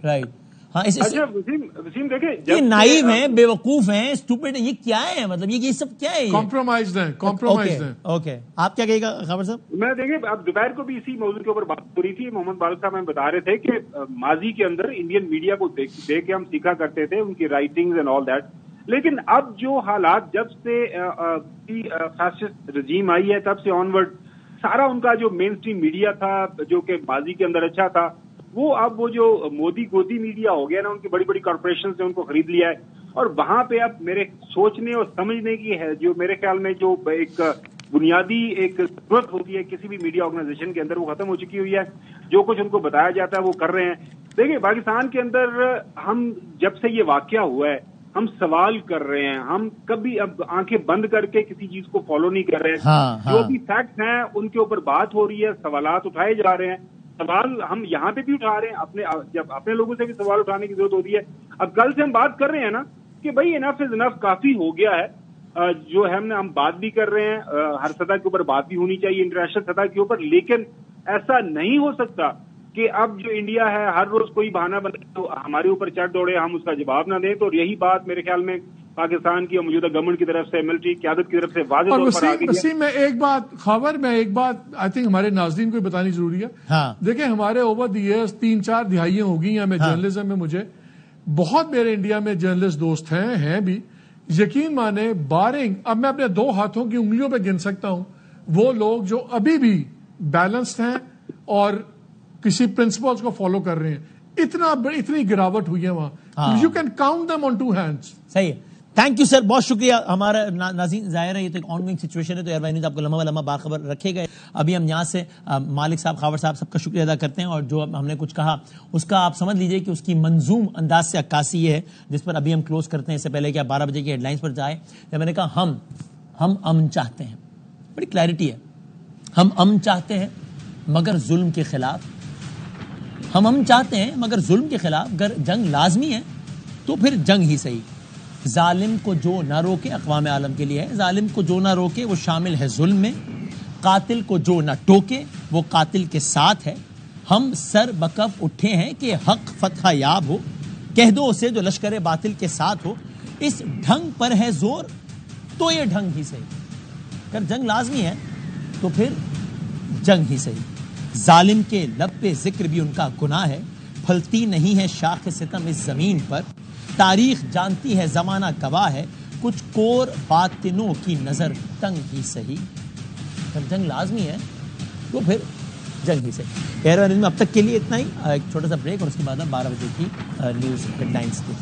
رائٹ. ہاں وسیم دیکھیں، یہ نائیو ہیں، بے وقوف ہیں، اسٹوپڈ ہیں، یہ کیا ہے، مطلب یہ سب کیا ہے؟ کمپرومائزڈ ہیں. اوکے آپ کیا کہے گا خبر صاحب؟ میں دیکھیں اب دوپہر کو بھی اسی موضوع کے اوپر بات ہو رہی تھی. محمد بالک صاحب ہمیں بتا رہے تھے کہ ماضی کے اندر انڈین میڈیا کو دیکھ کے ہم سیکھا کرتے تھے، ان کی رائٹنگز اینڈ آل دیٹ. لیکن اب جو حالات جب سے فیسسٹ رجیم آئی ہے تب سے آنورڈ سارا ان کا جو مین اسٹریم میڈیا تھا جو کہ ماضی کے اندر اچھا تھا، وہ اب وہ جو مودی گودی میڈیا ہو گیا نا، ان کی بڑی بڑی کارپوریشن نے ان کو خرید لیا ہے. اور وہاں پہ اب میرے سوچنے اور سمجھنے کی ہے جو میرے خیال میں جو ایک بنیادی ایک ضرورت ہوتی ہے کسی بھی میڈیا آرگنائزیشن کے اندر، وہ ختم ہو چکی ہوئی ہے. جو کچھ ان کو بتایا جاتا ہے وہ کر رہے ہیں. دیکھیں پاکستان کے اندر ہم جب سے یہ واقعہ ہوا ہے ہم سوال کر رہے ہیں، ہم کبھی اب آنکھیں بند کر کے کسی چیز کو فالو نہیں کر رہے. جو بھی فیکٹس ہیں ان کے اوپر بات ہو رہی ہے، سوالات اٹھائے جا رہے ہیں. سوال ہم یہاں پہ بھی اٹھا رہے ہیں، جب اپنے لوگوں سے بھی سوال اٹھانے کی ضرورت ہوتی ہے. اب کل سے ہم بات کر رہے ہیں نا کہ بھائی انف از انف، کافی ہو گیا ہے. جو ہے ہم بات بھی کر رہے ہیں, ہر سطح کے اوپر بات بھی ہونی چاہیے انٹرنیشنل سطح کے اوپر, لیکن ایسا نہیں ہو سکتا کہ اب جو انڈیا ہے ہر روز کوئی بہانہ بنے تو ہمارے اوپر چڑھ دوڑے, ہم اس کا جواب نہ دیں. تو یہی بات میرے خیال میں پاکستان کی موجودہ گورنمنٹ کی طرف سے, ملٹری قیادت کی طرف سے واضح طور پر آ گئی ہے. وسیم میں ایک بات آئی تھنک ہمارے ناظرین کو بتانی ضروری ہے. دیکھیں ہمارے اوور دی ایئرز 3-4 دہائیاں ہو گئی ہیں میں جرنلزم میں, مجھے بہت میرے انڈیا میں جرنلسٹ دوست ہیں بھی, یقین مانے بارنگ اب میں اپنے 2 ہاتھوں کی انگلیوں پہ گن سکتا ہوں وہ لوگ جو ابھی بھی بیلنسڈ ہیں اور کسی پرنسپلز کو فالو کر رہے ہیں. اتنی گراوٹ ہوئی ہے وہاں, you can count them on 2 hands. صحیح ہے, تھینک یو سر, بہت شکریہ. ہمارا ناظرین ظاہر ہے یہ تو ایک آن گوئنگ سچویشن ہے, تو ایئر نیوز آپ کو لمحہ باخبر رکھے گئے. ابھی ہم یہاں سے مالک صاحب, خاور صاحب, سب کا شکریہ ادا کرتے ہیں, اور جو ہم نے کچھ کہا اس کا آپ سمجھ لیجئے کہ اس کی منظوم انداز سے عکاسی یہ ہے جس پر ابھی ہم کلوز کرتے ہیں. اس سے پہلے کہ آپ 12 بجے کی ہیڈ لائنز پر جائیں, جب میں نے کہا ہم امن چاہتے ہیں, بڑی کلیئرٹی ہے, ہم امن چاہتے ہیں مگر ظلم کے خلاف, ہم امن چاہتے ہیں مگر ظلم کے خلاف. اگر جنگ لازمی ہے تو پھر جنگ ہی صحیح. ظالم کو جو نہ روکے, اقوام عالم کے لیے ہے, ظالم کو جو نہ روکے وہ شامل ہے ظلم میں, قاتل کو جو نہ ٹوکے وہ قاتل کے ساتھ ہے. ہم سر بکف اٹھے ہیں کہ حق فتح یاب ہو, کہہ دو اسے جو لشکر باطل کے ساتھ ہو. اس ڈھنگ پر ہے زور تو یہ ڈھنگ ہی صحیح. اگر جنگ لازمی ہے تو پھر جنگ ہی صحیح. ظالم کے لب پہ ذکر بھی ان کا گناہ ہے, پھلتی نہیں ہے شاخ ستم اس زمین پر. تاریخ جانتی ہے زمانہ گواہ ہے, کچھ کور باطنوں کی نظر تنگ ہی صحیح. اگر جنگ لازمی ہے تو پھر جنگ ہی صحیح. ایئر نیوز میں اب تک کے لیے اتنا ہی. ایک چھوٹا سا بریک اور اس کے بعد 12 بجے کی نیوز ہیڈ لائنز کی.